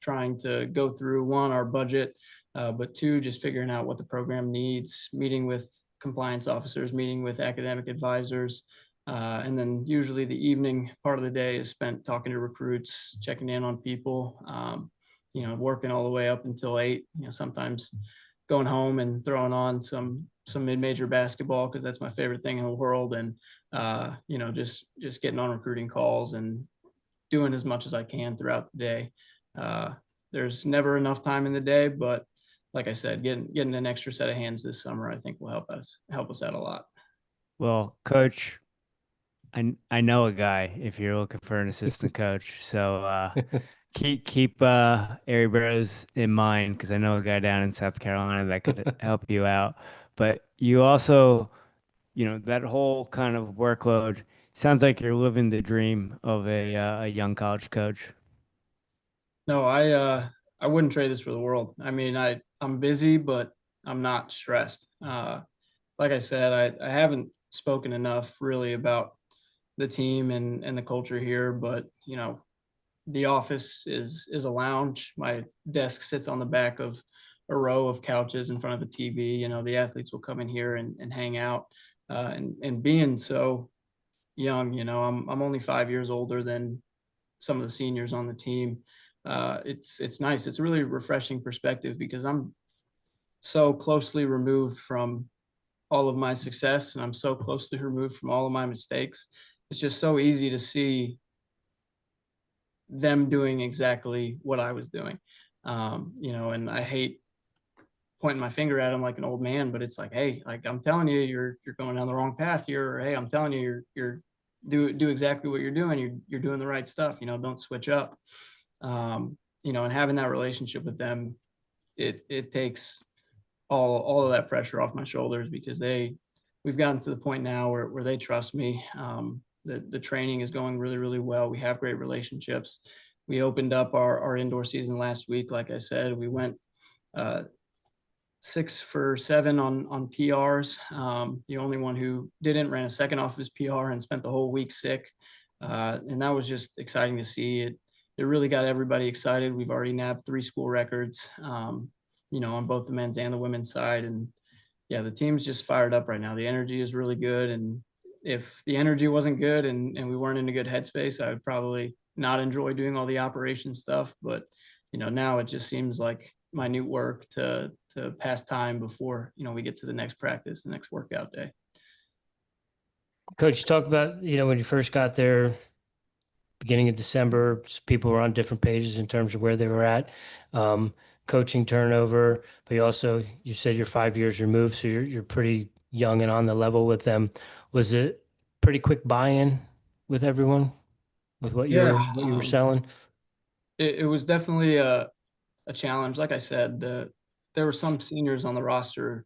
Speaker 2: trying to go through, one, our budget, but two, just figuring out what the program needs, meeting with compliance officers, meeting with academic advisors. And then usually the evening part of the day is spent talking to recruits, checking in on people, working all the way up until 8, sometimes going home and throwing on some mid-major basketball, because that's my favorite thing in the world. And, just getting on recruiting calls and doing as much as I can throughout the day. There's never enough time in the day, but like I said, getting an extra set of hands this summer, I think will help us out a lot.
Speaker 3: Well, Coach, I know a guy if you're looking for an assistant coach. So keep Airey Bros in mind, because I know a guy down in South Carolina that could help you out. But you also, that whole kind of workload sounds like you're living the dream of a young college coach.
Speaker 2: No, I wouldn't trade this for the world. I mean, I'm busy, but I'm not stressed. Like I said, I haven't spoken enough really about the team and the culture here, but the office is a lounge. My desk sits on the back of a row of couches in front of the TV. You know, the athletes will come in here and hang out. And being so young, you know, I'm only 5 years older than some of the seniors on the team. It's nice. It's a really refreshing perspective because I'm so closely removed from all of my success and I'm so closely removed from all of my mistakes. It's just so easy to see them doing exactly what I was doing. You know, and I hate pointing my finger at them like an old man, but it's like, hey, like I'm telling you, you're going down the wrong path here. Or, hey, I'm telling you, you're do exactly what you're doing. You're doing the right stuff. You know, don't switch up. You know, and having that relationship with them, it takes all of that pressure off my shoulders because we've gotten to the point now where they trust me. The training is going really, really well. We have great relationships. We opened up our indoor season last week. Like I said, we went 6 for 7 on PRs. The only one who didn't ran a second off his PR and spent the whole week sick. And that was just exciting to see. It really got everybody excited. We've already nabbed 3 school records, you know, on both the men's and the women's side. And yeah, the team's just fired up right now. The energy is really good. And if the energy wasn't good and we weren't in a good headspace, I would probably not enjoy doing all the operation stuff. But, you know, now it just seems like minute work to pass time before, you know, we get to the next practice, the next workout day.
Speaker 1: Coach, talk about, you know, when you first got there, beginning of December, people were on different pages in terms of where they were at. Coaching turnover, but you said you're 5 years removed, so you're pretty young and on the level with them. Was it pretty quick buy-in with everyone with what
Speaker 2: Yeah,
Speaker 1: you were selling?
Speaker 2: it was definitely a challenge. Like I said, there were some seniors on the roster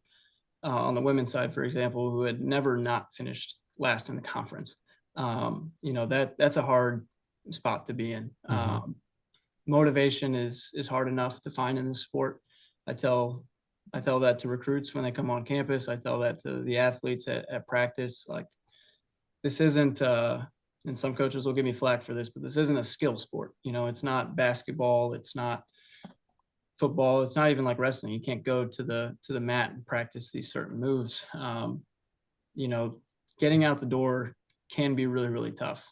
Speaker 2: on the women's side, for example, who had never not finished last in the conference. You know, that's a hard spot to be in. Motivation is hard enough to find in this sport. I tell that to recruits when they come on campus. I tell that to the athletes at practice. Like, this isn't and some coaches will give me flack for this, but this isn't a skill sport. You know, it's not basketball, it's not football, it's not even like wrestling. You can't go to the mat and practice these certain moves. You know, getting out the door can be really, really tough.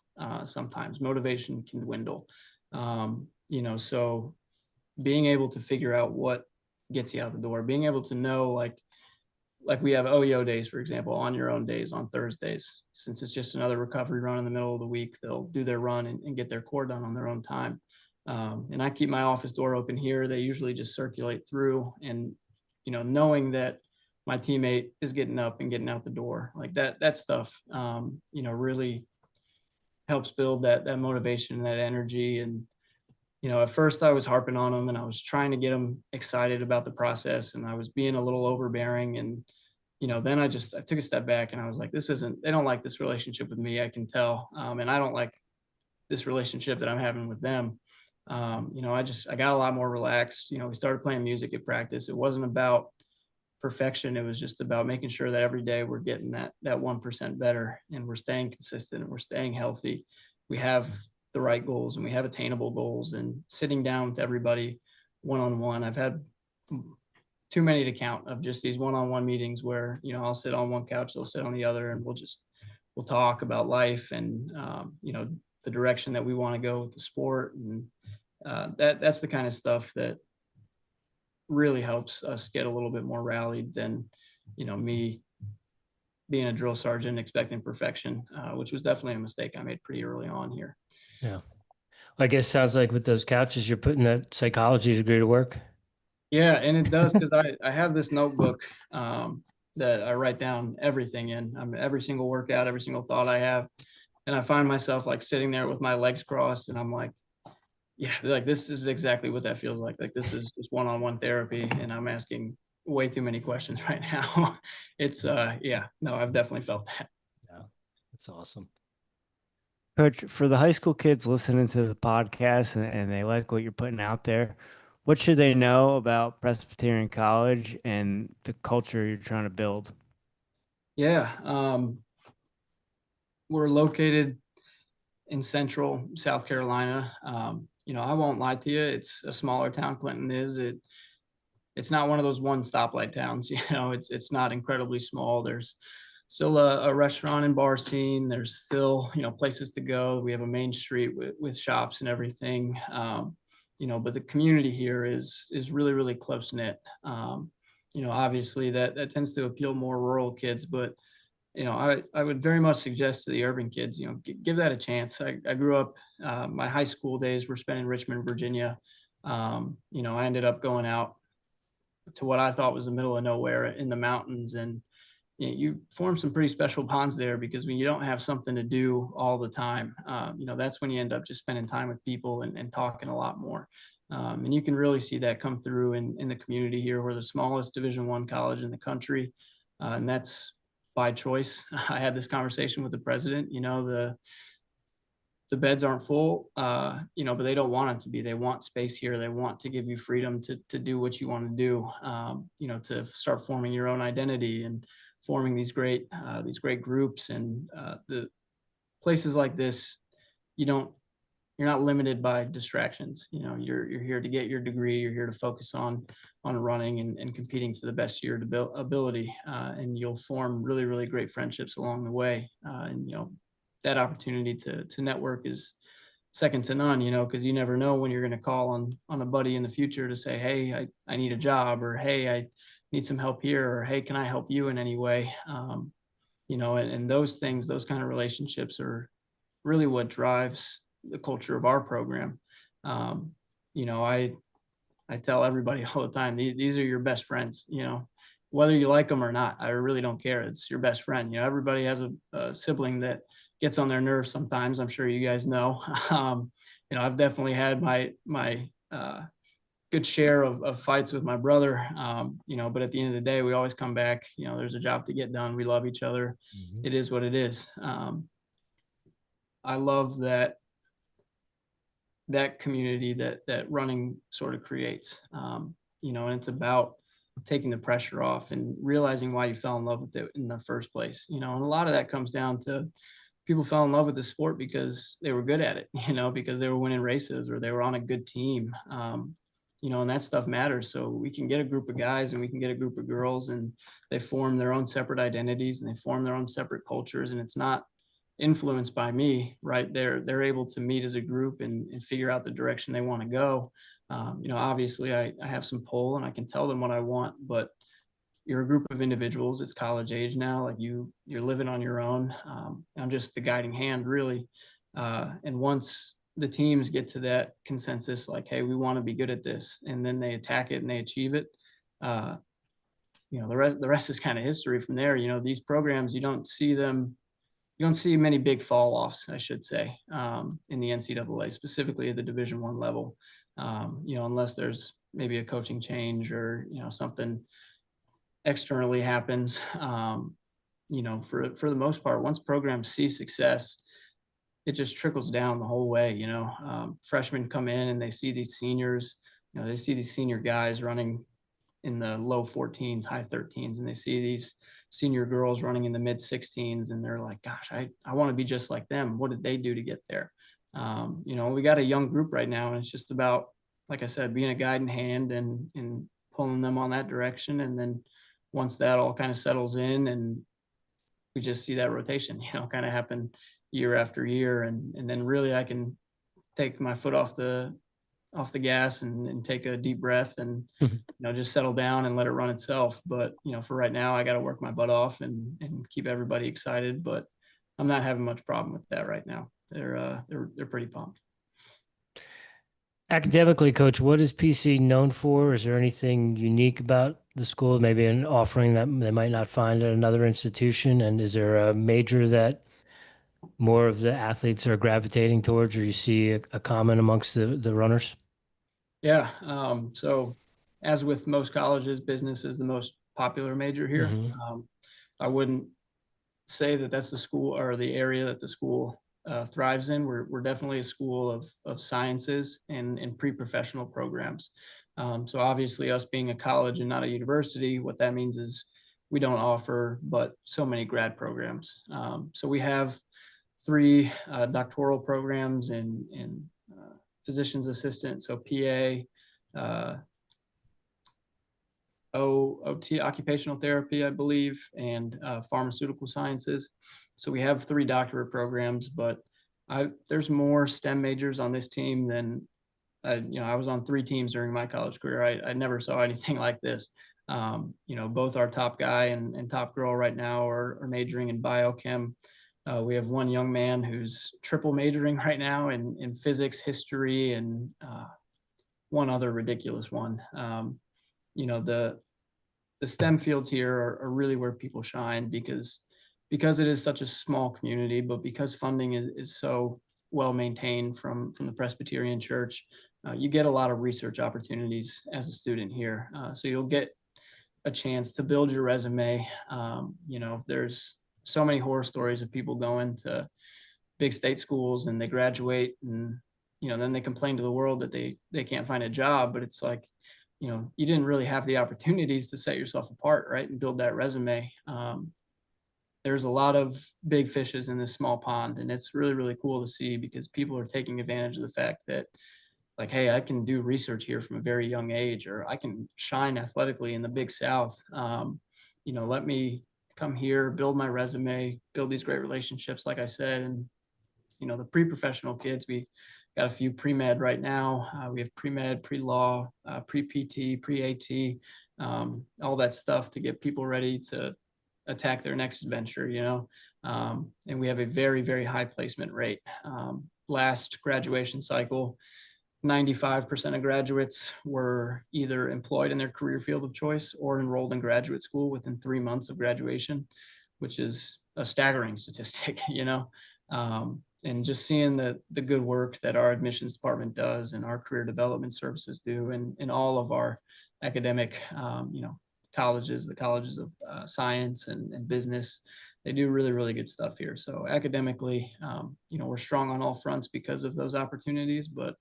Speaker 2: Sometimes motivation can dwindle. You know, so being able to figure out what gets you out the door, being able to know, like we have OYO days, for example, on your own days, on Thursdays, since it's just another recovery run in the middle of the week, they'll do their run and get their core done on their own time. And I keep my office door open here. They usually just circulate through, and, you know, knowing that my teammate is getting up and getting out the door, like that stuff, you know, really helps build that motivation and that energy. And, you know, at first I was harping on them and I was trying to get them excited about the process, and I was being a little overbearing. And, you know, then I took a step back and I was like, they don't like this relationship with me. I can tell. And I don't like this relationship that I'm having with them. You know, I got a lot more relaxed. You know, we started playing music at practice. It wasn't about perfection. It was just about making sure that every day we're getting that 1% better, and we're staying consistent and we're staying healthy. We have the right goals and we have attainable goals, and sitting down with everybody one-on-one. I've had too many to count of just these one-on-one meetings where, you know, I'll sit on one couch, they'll sit on the other, and we'll talk about life and, you know, the direction that we want to go with the sport. And that's the kind of stuff that really helps us get a little bit more rallied than, you know, me being a drill sergeant expecting perfection, which was definitely a mistake I made pretty early on here.
Speaker 1: Yeah. I guess sounds like with those couches, you're putting that psychology degree to work.
Speaker 2: Yeah, and it does, because I have this notebook that I write down everything in. Every single workout, every single thought I have. And I find myself like sitting there with my legs crossed, and I'm like, yeah, like this is exactly what that feels like. Like, this is just one-on-one therapy, and I'm asking way too many questions right now. It's yeah, no, I've definitely felt that.
Speaker 1: Yeah, that's awesome.
Speaker 3: Coach, for the high school kids listening to the podcast and they like what you're putting out there, what should they know about Presbyterian College and the culture you're trying to build?
Speaker 2: Yeah, we're located in central South Carolina. I won't lie to you. It's a smaller town. Clinton is. It's not one of those one stoplight towns. It's not incredibly small. There's still a restaurant and bar scene. There's still, places to go. We have a main street with shops and everything. But the community here is really, really close knit. Obviously that tends to appeal more rural kids, but I would very much suggest to the urban kids, give that a chance. I grew up, my high school days were spent in Richmond, Virginia. I ended up going out to what I thought was the middle of nowhere in the mountains. And you form some pretty special bonds there, because when you don't have something to do all the time, that's when you end up just spending time with people and talking a lot more. And you can really see that come through in the community here. We're the smallest Division I college in the country. And that's by choice. I had this conversation with the president. The beds aren't full, but they don't want it to be. They want space here. They want to give you freedom to do what you want to do, to start forming your own identity and forming these great groups. And the places like this, you're not limited by distractions. You're here to get your degree. You're here to focus on running and competing to the best of your ability. And you'll form really, really great friendships along the way. And that opportunity to network is second to none, because you never know when you're going to call on a buddy in the future to say, hey, I need a job, or hey, I need some help here, or hey, can I help you in any way? And those things, those kind of relationships are really what drives the culture of our program. I tell everybody all the time, these are your best friends, whether you like them or not. I really don't care. It's your best friend. Everybody has a sibling that gets on their nerves sometimes. I'm sure you guys know. I've definitely had my good share of fights with my brother, but at the end of the day, we always come back. There's a job to get done. We love each other. Mm-hmm. It is what it is. I love that community that running sort of creates, and it's about taking the pressure off and realizing why you fell in love with it in the first place. And a lot of that comes down to people fell in love with the sport because they were good at it, because they were winning races or they were on a good team. And that stuff matters. So we can get a group of guys and we can get a group of girls, and they form their own separate identities and they form their own separate cultures. And it's not influenced by me, right? They're able to meet as a group and figure out the direction they want to go. Obviously I have some pull and I can tell them what I want, but you're a group of individuals. It's college age now. Like you're living on your own. I'm just the guiding hand, really. And once the teams get to that consensus, like, hey, we want to be good at this, and then they attack it and they achieve it, the rest is kind of history from there. These programs, you don't see many big fall offs, I should say, in the NCAA, specifically at the Division I level, unless there's maybe a coaching change or, something externally happens. For the most part, once programs see success, it just trickles down the whole way. Freshmen come in and they see these seniors, they see these senior guys running in the low 14s, high 13s, and they see these senior girls running in the mid 16s, and they're like, gosh, I want to be just like them. What did they do to get there? We got a young group right now, and it's just about, like I said, being a guiding hand and pulling them on that direction. And then once that all kind of settles in, and we just see that rotation, kind of happen year after year. And then really I can take my foot off the gas and take a deep breath and, just settle down and let it run itself. But, for right now, I got to work my butt off and keep everybody excited, but I'm not having much problem with that right now. They're pretty pumped.
Speaker 1: Academically, Coach, what is PC known for? Is there anything unique about the school, maybe an offering that they might not find at another institution? And is there a major that more of the athletes are gravitating towards, or you see a common amongst the runners?
Speaker 2: Yeah. So as with most colleges, business is the most popular major here.
Speaker 1: Mm-hmm.
Speaker 2: I wouldn't say that that's the school or the area that the school thrives in. We're definitely a school of sciences and pre-professional programs. So obviously us being a college and not a university, what that means is we don't offer but so many grad programs. So we have 3 doctoral programs in physician's assistant, so PA, OT, occupational therapy, I believe, and pharmaceutical sciences. So we have 3 doctorate programs, but there's more STEM majors on this team than I was on 3 teams during my college career. I never saw anything like this. Both our top guy and top girl right now are majoring in biochem. We have one young man who's triple majoring right now in physics, history, and one other ridiculous one. The STEM fields here are really where people shine because it is such a small community, but because funding is so well maintained from the Presbyterian Church, you get a lot of research opportunities as a student here. So you'll get a chance to build your resume. There's so many horror stories of people going to big state schools and they graduate and, then they complain to the world that they can't find a job, but it's like, you didn't really have the opportunities to set yourself apart, right? And build that resume. There's a lot of big fishes in this small pond, and it's really, really cool to see because people are taking advantage of the fact that, like, hey, I can do research here from a very young age, or I can shine athletically in the Big South. Let me come here, build my resume, build these great relationships, like I said. And, the pre-professional kids, we got a few pre-med right now. We have pre-med, pre-law, pre-PT, pre-AT, all that stuff to get people ready to attack their next adventure, and we have a very, very high placement rate. Last graduation cycle, 95% of graduates were either employed in their career field of choice or enrolled in graduate school within 3 months of graduation, which is a staggering statistic, and just seeing the good work that our admissions department does and our career development services do and all of our academic, colleges, the colleges of science and business, they do really, really good stuff here. So academically, we're strong on all fronts because of those opportunities, but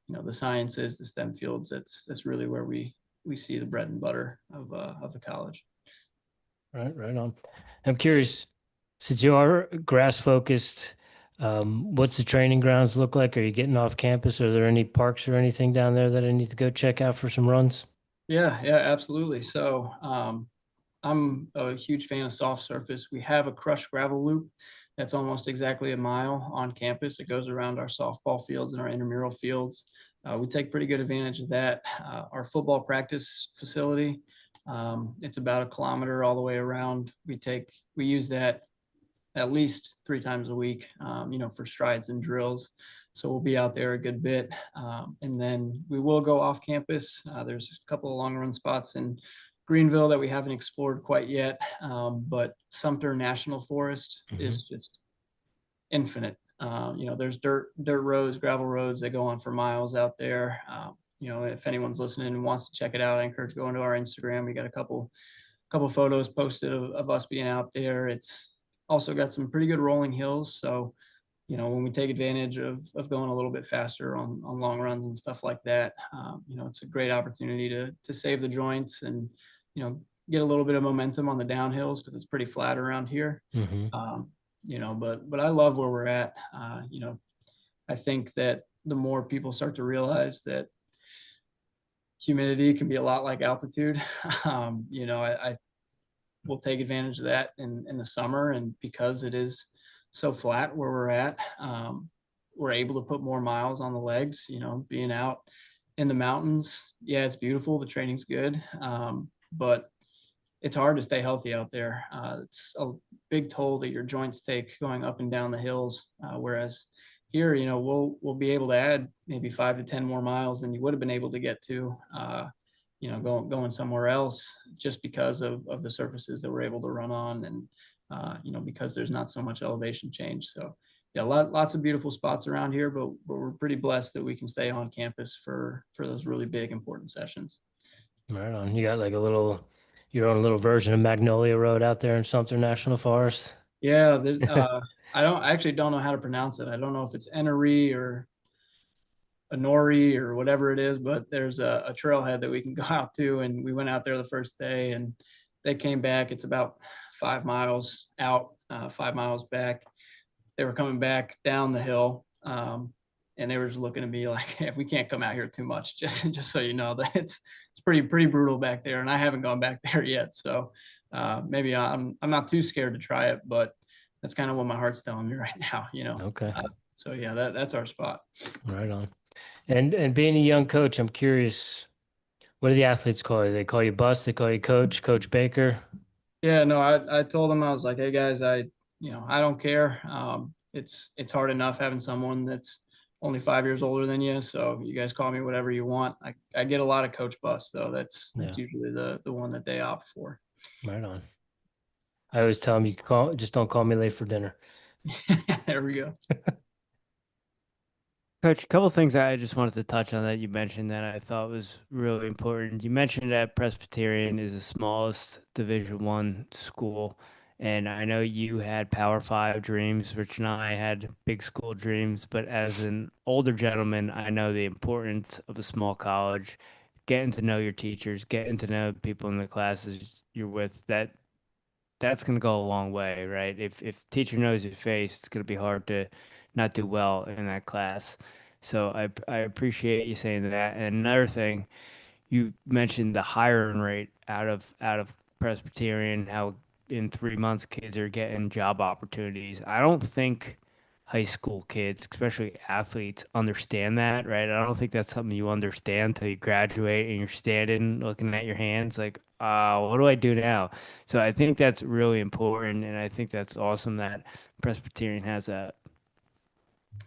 Speaker 2: the sciences, the STEM fields, that's really where we see the bread and butter of the college.
Speaker 1: Right on. I'm curious, since you are grass focused, what's the training grounds look like? Are you getting off campus? Are there any parks or anything down there that I need to go check out for some runs?
Speaker 2: Yeah, absolutely. So I'm a huge fan of soft surface. We have a crushed gravel loop that's almost exactly a mile on campus. It goes around our softball fields and our intramural fields. We take pretty good advantage of that. Our football practice facility, it's about 1 kilometer all the way around. We use that at least 3 times a week, for strides and drills. So we'll be out there a good bit. And then we will go off campus. There's a couple of long run spots in Greenville that we haven't explored quite yet. But Sumter National Forest is just infinite. There's dirt roads, gravel roads that go on for miles out there. If anyone's listening and wants to check it out, I encourage going to our Instagram. We got a couple photos posted of us being out there. It's also got some pretty good rolling hills. So, when we take advantage of going a little bit faster on long runs and stuff like that, it's a great opportunity to save the joints and, get a little bit of momentum on the downhills because it's pretty flat around here. But I love where we're at. I think that the more people start to realize that humidity can be a lot like altitude, I will take advantage of that in the summer. And because it is so flat where we're at, we're able to put more miles on the legs, being out in the mountains. Yeah, it's beautiful. The training's good. But it's hard to stay healthy out there. It's a big toll that your joints take going up and down the hills. Whereas here, we'll be able to add maybe 5 to 10 more miles than you would have been able to get to, going somewhere else just because of the surfaces that we're able to run on and, because there's not so much elevation change. So yeah, lots of beautiful spots around here, but we're pretty blessed that we can stay on campus for those really big, important sessions.
Speaker 1: Right on. You got like your own little version of Magnolia Road out there in Sumter National Forest.
Speaker 2: Yeah, I actually don't know how to pronounce it. I don't know if it's Airey or Anori or whatever it is, but there's a trailhead that we can go out to. And we went out there the first day and they came back. It's about 5 miles out, 5 miles back. They were coming back down the hill. and they were just looking at me like, hey, we can't come out here too much, just so you know that it's pretty brutal back there, and I haven't gone back there yet. So maybe I'm not too scared to try it, but that's kind of what my heart's telling me right now, you know.
Speaker 1: Okay.
Speaker 2: So yeah, that's our spot.
Speaker 1: Right on. And being a young coach, I'm curious, what do the athletes call you? They call you Bus, they call you Coach Baker.
Speaker 2: Yeah, no, I told them, I was like, hey guys, I don't care. It's hard enough having someone that's only 5 years older than you. So you guys call me whatever you want. I get a lot of Coach Bus though. That's
Speaker 1: Yeah.
Speaker 2: usually the one that they opt for.
Speaker 1: Right on. I always tell them just don't call me late for dinner.
Speaker 2: There we go.
Speaker 3: Coach, a couple of things I just wanted to touch on that you mentioned that I thought was really important. You mentioned that Presbyterian is the smallest Division I school, and I know you had Power Five dreams. Rich and I had big school dreams, but as an older gentleman, I know the importance of a small college, getting to know your teachers, getting to know people in the classes you're with. That's going to go a long way, right? If teacher knows your face, it's going to be hard to not do well in that class. So I appreciate you saying that. And another thing, you mentioned the hiring rate out of Presbyterian, how in 3 months kids are getting job opportunities. I don't think high school kids, especially athletes, understand that, right? I don't think that's something you understand till you graduate and you're standing looking at your hands like, what do I do now? So I think that's really important, and I think that's awesome that Presbyterian has that.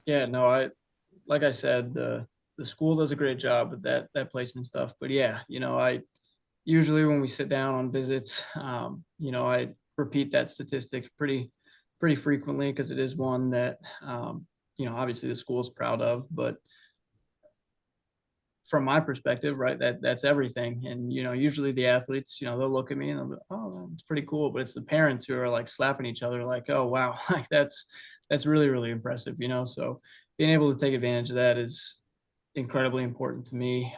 Speaker 2: Yeah, no, like I said, the school does a great job with that placement stuff. But yeah, I usually when we sit down on visits, I repeat that statistic pretty frequently because it is one that obviously the school is proud of. But from my perspective, right, that's everything. And usually the athletes, they'll look at me and they'll be, oh, it's pretty cool. But it's the parents who are like slapping each other, like, oh wow, like that's really impressive. So being able to take advantage of that is incredibly important to me.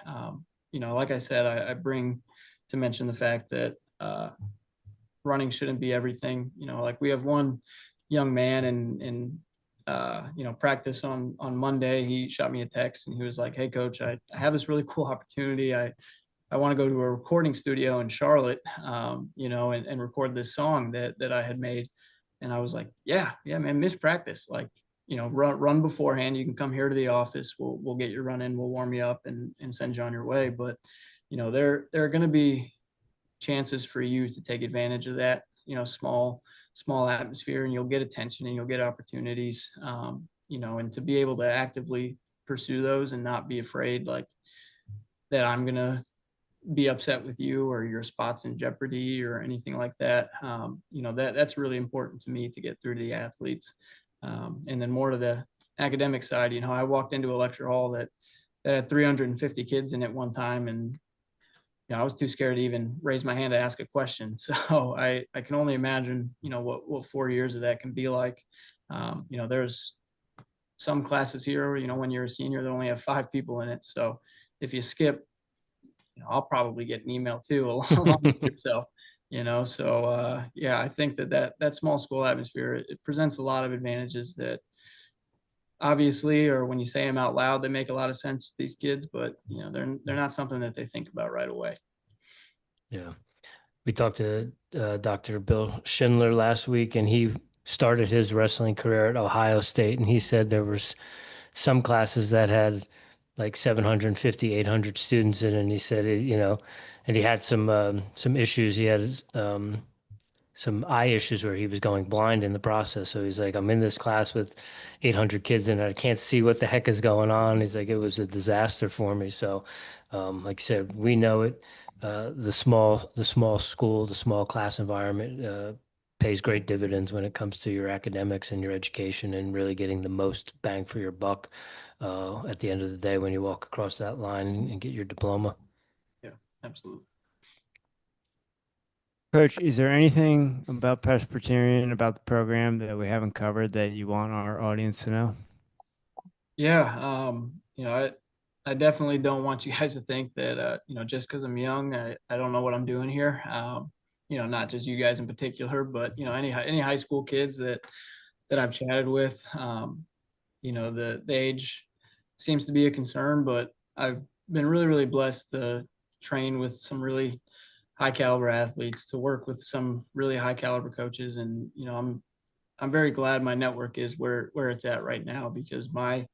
Speaker 2: Like I said, I bring to mention the fact that running shouldn't be everything. Like we have one young man in practice on Monday. He shot me a text and he was like, "Hey, coach, I have this really cool opportunity. I want to go to a recording studio in Charlotte, and record this song that I had made." And I was like, "Yeah, man, miss practice. Like, run beforehand. You can come here to the office. We'll get your run in. We'll warm you up and send you on your way." But there are going to be chances for you to take advantage of that, small atmosphere, and you'll get attention and you'll get opportunities, and to be able to actively pursue those and not be afraid like that I'm going to be upset with you or your spot's in jeopardy or anything like that. That's really important to me to get through to the athletes. And then more to the academic side, I walked into a lecture hall that had 350 kids in it one time, and I was too scared to even raise my hand to ask a question. So I can only imagine, what 4 years of that can be like. There's some classes here, when you're a senior, that only have 5 people in it. So if you skip, I'll probably get an email too, along with yourself, So yeah, I think that small school atmosphere, it presents a lot of advantages that obviously, or when you say them out loud, they make a lot of sense to these kids, but they're not something that they think about right away.
Speaker 1: Yeah. We talked to Dr. Bill Schindler last week, and he started his wrestling career at Ohio State, and he said there was some classes that had like 750, 800 students in it, and he said, and he had some issues. He had some eye issues where he was going blind in the process. So he's like, I'm in this class with 800 kids and I can't see what the heck is going on. He's like, it was a disaster for me. So, like I said, we know it. The small school, the small class environment pays great dividends when it comes to your academics and your education and really getting the most bang for your buck at the end of the day when you walk across that line and get your diploma.
Speaker 2: Yeah, absolutely.
Speaker 3: Coach, is there anything about Presbyterian, about the program that we haven't covered that you want our audience to know?
Speaker 2: Yeah, I definitely don't want you guys to think that just because I'm young, I don't know what I'm doing here. Not just you guys in particular, but any high school kids that I've chatted with, the age seems to be a concern, but I've been really, really blessed to train with some really high caliber athletes, to work with some really high caliber coaches. And, I'm very glad my network is where it's at right now, because my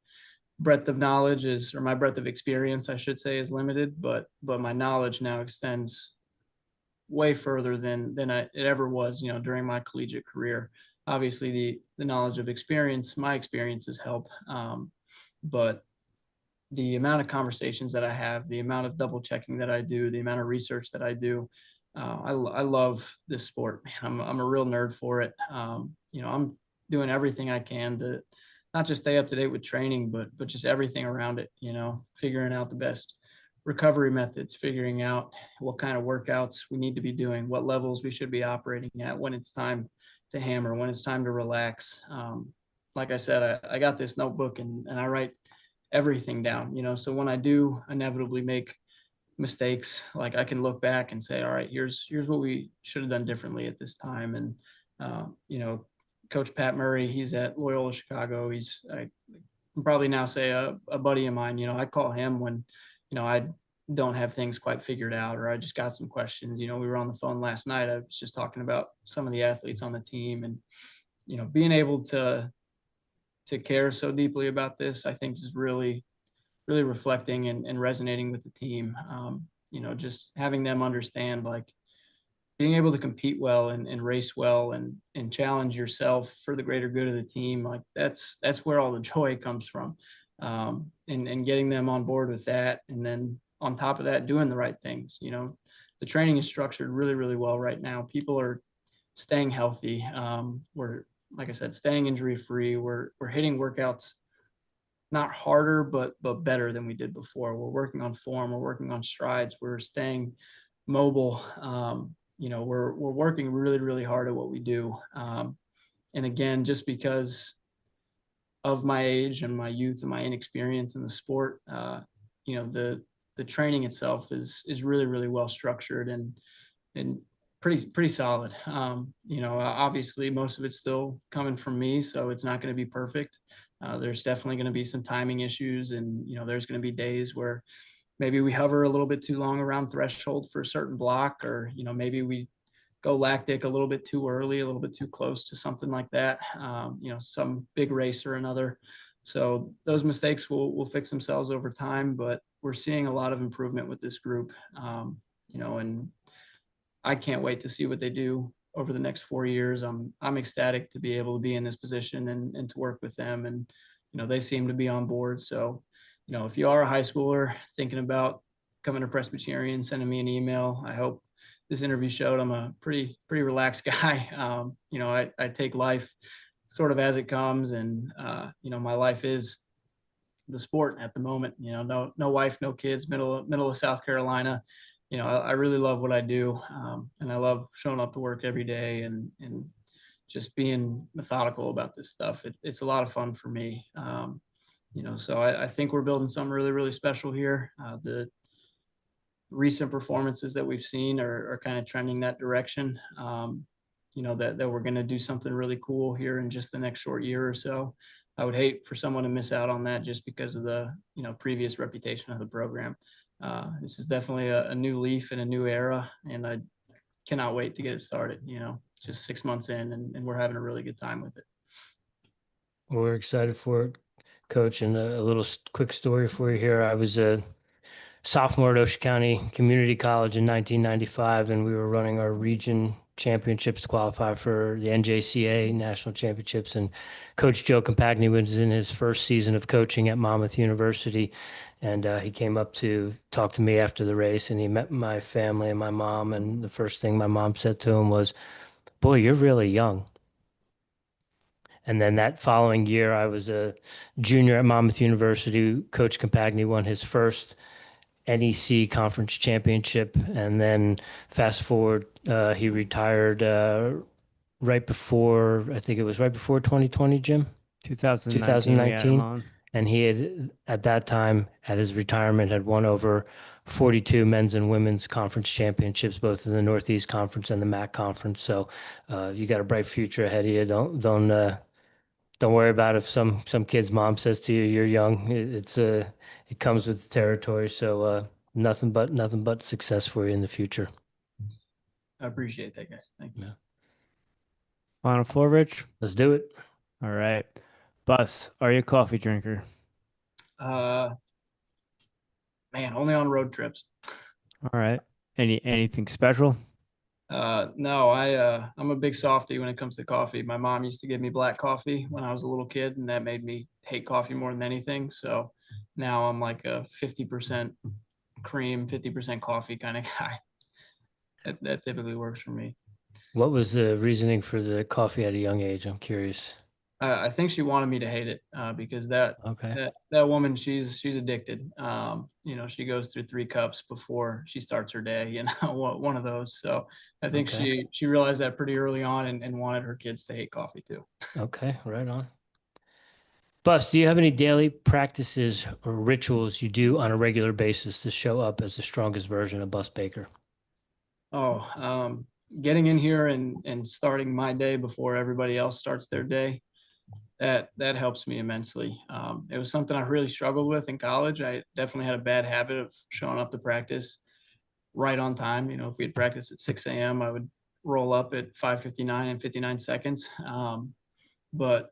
Speaker 2: breadth of knowledge is, or my breadth of experience, I should say, is limited, but my knowledge now extends way further than it ever was, during my collegiate career. Obviously, the knowledge of experience, my experiences help, but the amount of conversations that I have, the amount of double checking that I do, the amount of research that I do, I love this sport. I'm a real nerd for it. I'm doing everything I can to not just stay up to date with training, but just everything around it. Figuring out the best recovery methods, figuring out what kind of workouts we need to be doing, what levels we should be operating at, when it's time to hammer, when it's time to relax. Like I said, I got this notebook, and I write everything down, so when I do inevitably make mistakes, like, I can look back and say, all right, here's what we should have done differently at this time. And Coach Pat Murray, he's at Loyola Chicago. I can probably now say a buddy of mine. I call him when I don't have things quite figured out, or I just got some questions. We were on the phone last night. I was just talking about some of the athletes on the team, and being able to care so deeply about this, I think, is really, really reflecting and resonating with the team. Just having them understand, like, being able to compete well and race well and challenge yourself for the greater good of the team, like, that's where all the joy comes from. And getting them on board with that, and then on top of that, doing the right things. The training is structured really, really well right now. People are staying healthy. We're, like I said, staying injury free. We're hitting workouts not harder, but better than we did before. We're working on form. We're working on strides. We're staying mobile. We're working really, really hard at what we do. And again, just because of my age and my youth and my inexperience in the sport, the training itself is really, really well structured and pretty solid. Obviously most of it's still coming from me, so it's not going to be perfect. There's definitely going to be some timing issues, and there's going to be days where maybe we hover a little bit too long around threshold for a certain block, or maybe we go lactic a little bit too early, a little bit too close to something like that, some big race or another. So those mistakes will fix themselves over time, but we're seeing a lot of improvement with this group, and I can't wait to see what they do over the next 4 years. I'm ecstatic to be able to be in this position and to work with them, and they seem to be on board. So if you are a high schooler thinking about coming to Presbyterian, sending me an email. I hope this interview showed I'm a pretty relaxed guy. I take life sort of as it comes, and my life is the sport at the moment. No wife, no kids, middle of South Carolina. I really love what I do, and I love showing up to work every day and just being methodical about this stuff. It's a lot of fun for me. So I think we're building something really, really special here. The recent performances that we've seen are kind of trending that direction. That we're going to do something really cool here in just the next short year or so. I would hate for someone to miss out on that just because of the previous reputation of the program. This is definitely a new leaf in a new era, and I cannot wait to get it started. Just 6 months in, and we're having a really good time with it.
Speaker 1: Well, we're excited for it, Coach. And a little quick story for you here. I was a sophomore at Ocean County Community College in 1995, and we were running our region championships to qualify for the NJCA national championships. And Coach Joe Compagni was in his first season of coaching at Monmouth University, and he came up to talk to me after the race, and he met my family and my mom. And the first thing my mom said to him was, "Boy, you're really young." And then that following year, I was a junior at Monmouth University. Coach Compagni won his first NEC conference championship. And then fast forward, he retired right before, I think it was right before 2020, Jim?
Speaker 3: 2019.
Speaker 1: And he had, at that time, at his retirement, had won over 42 men's and women's conference championships, both in the Northeast Conference and the MAC Conference. So you got a bright future ahead of you. Don't worry about if some kid's mom says to you you're young. It comes with the territory. So nothing but success for you in the future.
Speaker 2: I appreciate that, guys. Thank you.
Speaker 1: Yeah.
Speaker 3: Final four, Rich?
Speaker 1: Let's do it.
Speaker 3: All right. Bus, are you a coffee drinker?
Speaker 2: Uh, Man, only on road trips.
Speaker 3: All right. Anything special?
Speaker 2: No, I'm a big softie when it comes to coffee. My mom used to give me black coffee when I was a little kid, and that made me hate coffee more than anything. So now I'm like a 50% cream, 50% coffee kind of guy. That typically works for me.
Speaker 1: What was the reasoning for the coffee at a young age? I'm curious.
Speaker 2: I think she wanted me to hate it because
Speaker 1: Okay.
Speaker 2: that woman, she's addicted. She goes through 3 cups before she starts her day. One of those. So I think
Speaker 1: Okay.
Speaker 2: she realized that pretty early on and wanted her kids to hate coffee too.
Speaker 1: Okay. Right on. Bus, do you have any daily practices or rituals you do on a regular basis to show up as the strongest version of Bus Baker?
Speaker 2: Oh, getting in here and starting my day before everybody else starts their day, that helps me immensely. It was something I really struggled with in college. I definitely had a bad habit of showing up to practice right on time. If we had practice at 6 a.m., I would roll up at 5:59 and 59 seconds. But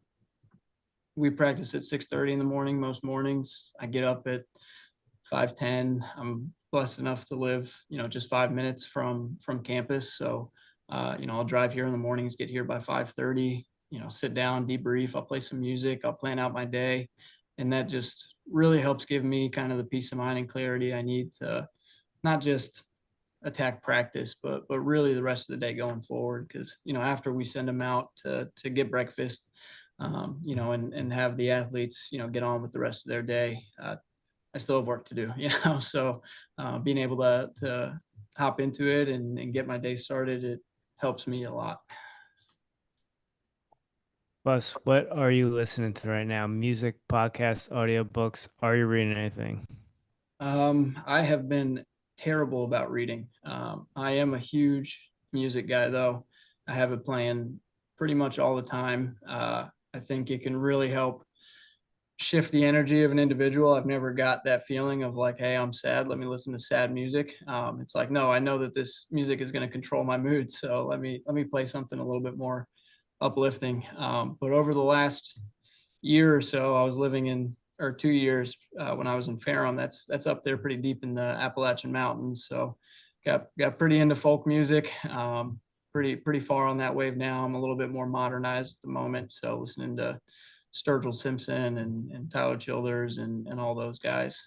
Speaker 2: we practice at 6:30 in the morning most mornings. I get up at 5:10. I'm blessed enough to live, just 5 minutes from campus. So, I'll drive here in the mornings, get here by 5:30. Sit down, debrief. I'll play some music. I'll plan out my day, and that just really helps give me kind of the peace of mind and clarity I need to not just attack practice, but really the rest of the day going forward. Because after we send them out to get breakfast, and have the athletes, get on with the rest of their day. I still have work to do, so being able to hop into it and get my day started, it helps me a lot.
Speaker 3: Bus, what are you listening to right now? Music, podcasts, audiobooks? Are you reading anything?
Speaker 2: I have been terrible about reading. I am a huge music guy, though. I have it playing pretty much all the time. I think it can really help shift the energy of an individual. I've never got that feeling of like, hey, I'm sad, let me listen to sad music. It's like, no, I know that this music is going to control my mood, so let me play something a little bit more uplifting. But over the last year or so, I was living in, or 2 years, when I was in Ferrum. That's up there pretty deep in the Appalachian Mountains. So got pretty into folk music. Pretty far on that wave now. I'm a little bit more modernized at the moment. So listening to Sturgill Simpson and Tyler Childers and all those guys.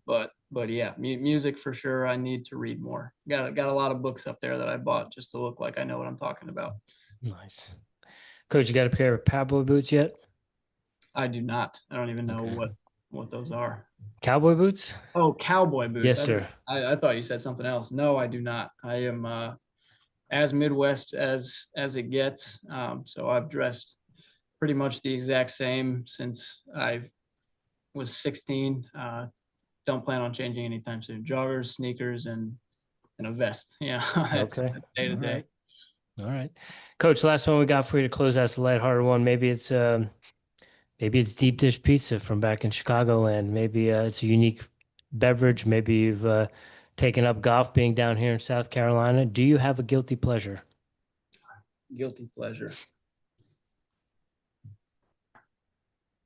Speaker 2: But yeah, music for sure. I need to read more. Got a lot of books up there that I bought just to look like I know what I'm talking about.
Speaker 1: Nice. Coach, you got a pair of cowboy boots yet?
Speaker 2: I do not. I don't even know
Speaker 1: Okay.
Speaker 2: what those are.
Speaker 1: Cowboy boots?
Speaker 2: Oh, cowboy boots.
Speaker 1: Yes, sir.
Speaker 2: I thought you said something else. No, I do not. I am as Midwest as it gets. So I've dressed pretty much the exact same since I was 16. Don't plan on changing anytime soon. Joggers, sneakers, and a vest. Yeah,
Speaker 1: Okay.
Speaker 2: that's day to
Speaker 1: All
Speaker 2: day.
Speaker 1: right. All right. Coach, last one we got for you to close out's the lighthearted one. Maybe it's deep dish pizza from back in Chicagoland. Maybe it's a unique beverage. Maybe you've taken up golf being down here in South Carolina. Do you have a guilty pleasure?
Speaker 2: Guilty pleasure.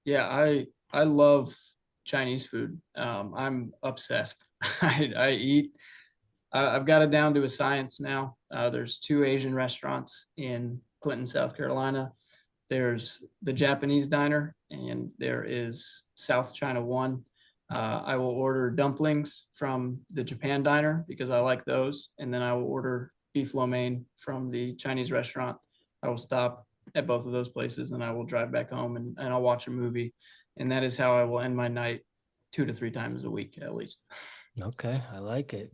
Speaker 2: Yeah, I love Chinese food. I'm obsessed. I eat. I've got it down to a science now. There's 2 Asian restaurants in Clinton, South Carolina. There's the Japanese diner, and there is South China One. I will order dumplings from the Japan diner because I like those, and then I will order beef lo mein from the Chinese restaurant. I will stop at both of those places, and I will drive back home and I'll watch a movie, and that is how I will end my night 2 to 3 times a week at least.
Speaker 1: Okay, I like it.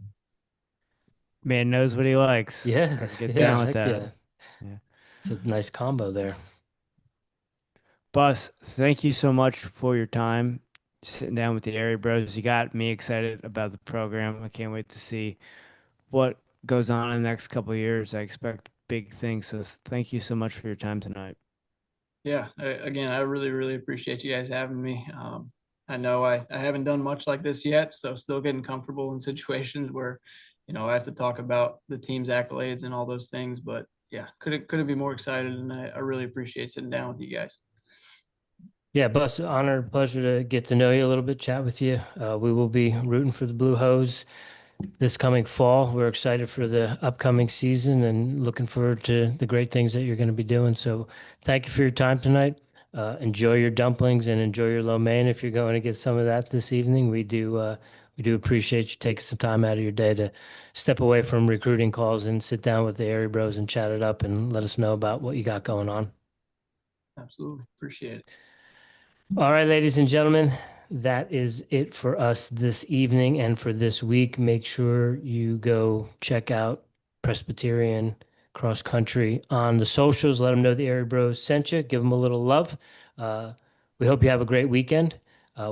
Speaker 3: Man knows what he likes.
Speaker 1: Yeah,
Speaker 3: Let's get
Speaker 1: yeah,
Speaker 3: down with
Speaker 1: heck
Speaker 3: that.
Speaker 1: yeah.
Speaker 3: Yeah.
Speaker 1: It's a nice combo there.
Speaker 3: Bus, thank you so much for your time sitting down with the Airey Bros. You got me excited about the program. I can't wait to see what goes on in the next couple of years. I expect big things. So thank you so much for your time tonight.
Speaker 2: Yeah, again, I really, really appreciate you guys having me. I know I haven't done much like this yet, so still getting comfortable in situations where, I have to talk about the team's accolades and all those things. But yeah, couldn't be more excited, and I really appreciate sitting down with you guys.
Speaker 1: Yeah, Bus, honor, pleasure to get to know you a little bit, chat with you. We will be rooting for the Blue Hose this coming fall. We're excited for the upcoming season and looking forward to the great things that you're going to be doing. So thank you for your time tonight. Enjoy your dumplings and enjoy your lo mein if you're going to get some of that this evening. We do appreciate you taking some time out of your day to step away from recruiting calls and sit down with the Airey Bros and chat it up and let us know about what you got going on.
Speaker 2: Absolutely appreciate it.
Speaker 1: All right, ladies and gentlemen, that is it for us this evening and for this week. Make sure you go check out Presbyterian Cross Country on the socials. Let them know the Airey Bros sent you. Give them a little love. Uh, we hope you have a great weekend.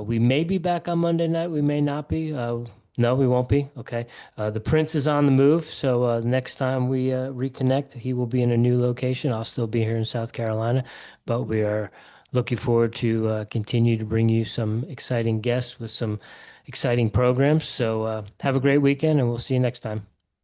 Speaker 1: We may be back on Monday night. We may not be. No, we won't be. Okay. The Prince is on the move. So next time we reconnect, he will be in a new location. I'll still be here in South Carolina, but we are looking forward to continue to bring you some exciting guests with some exciting programs. So have a great weekend, and we'll see you next time.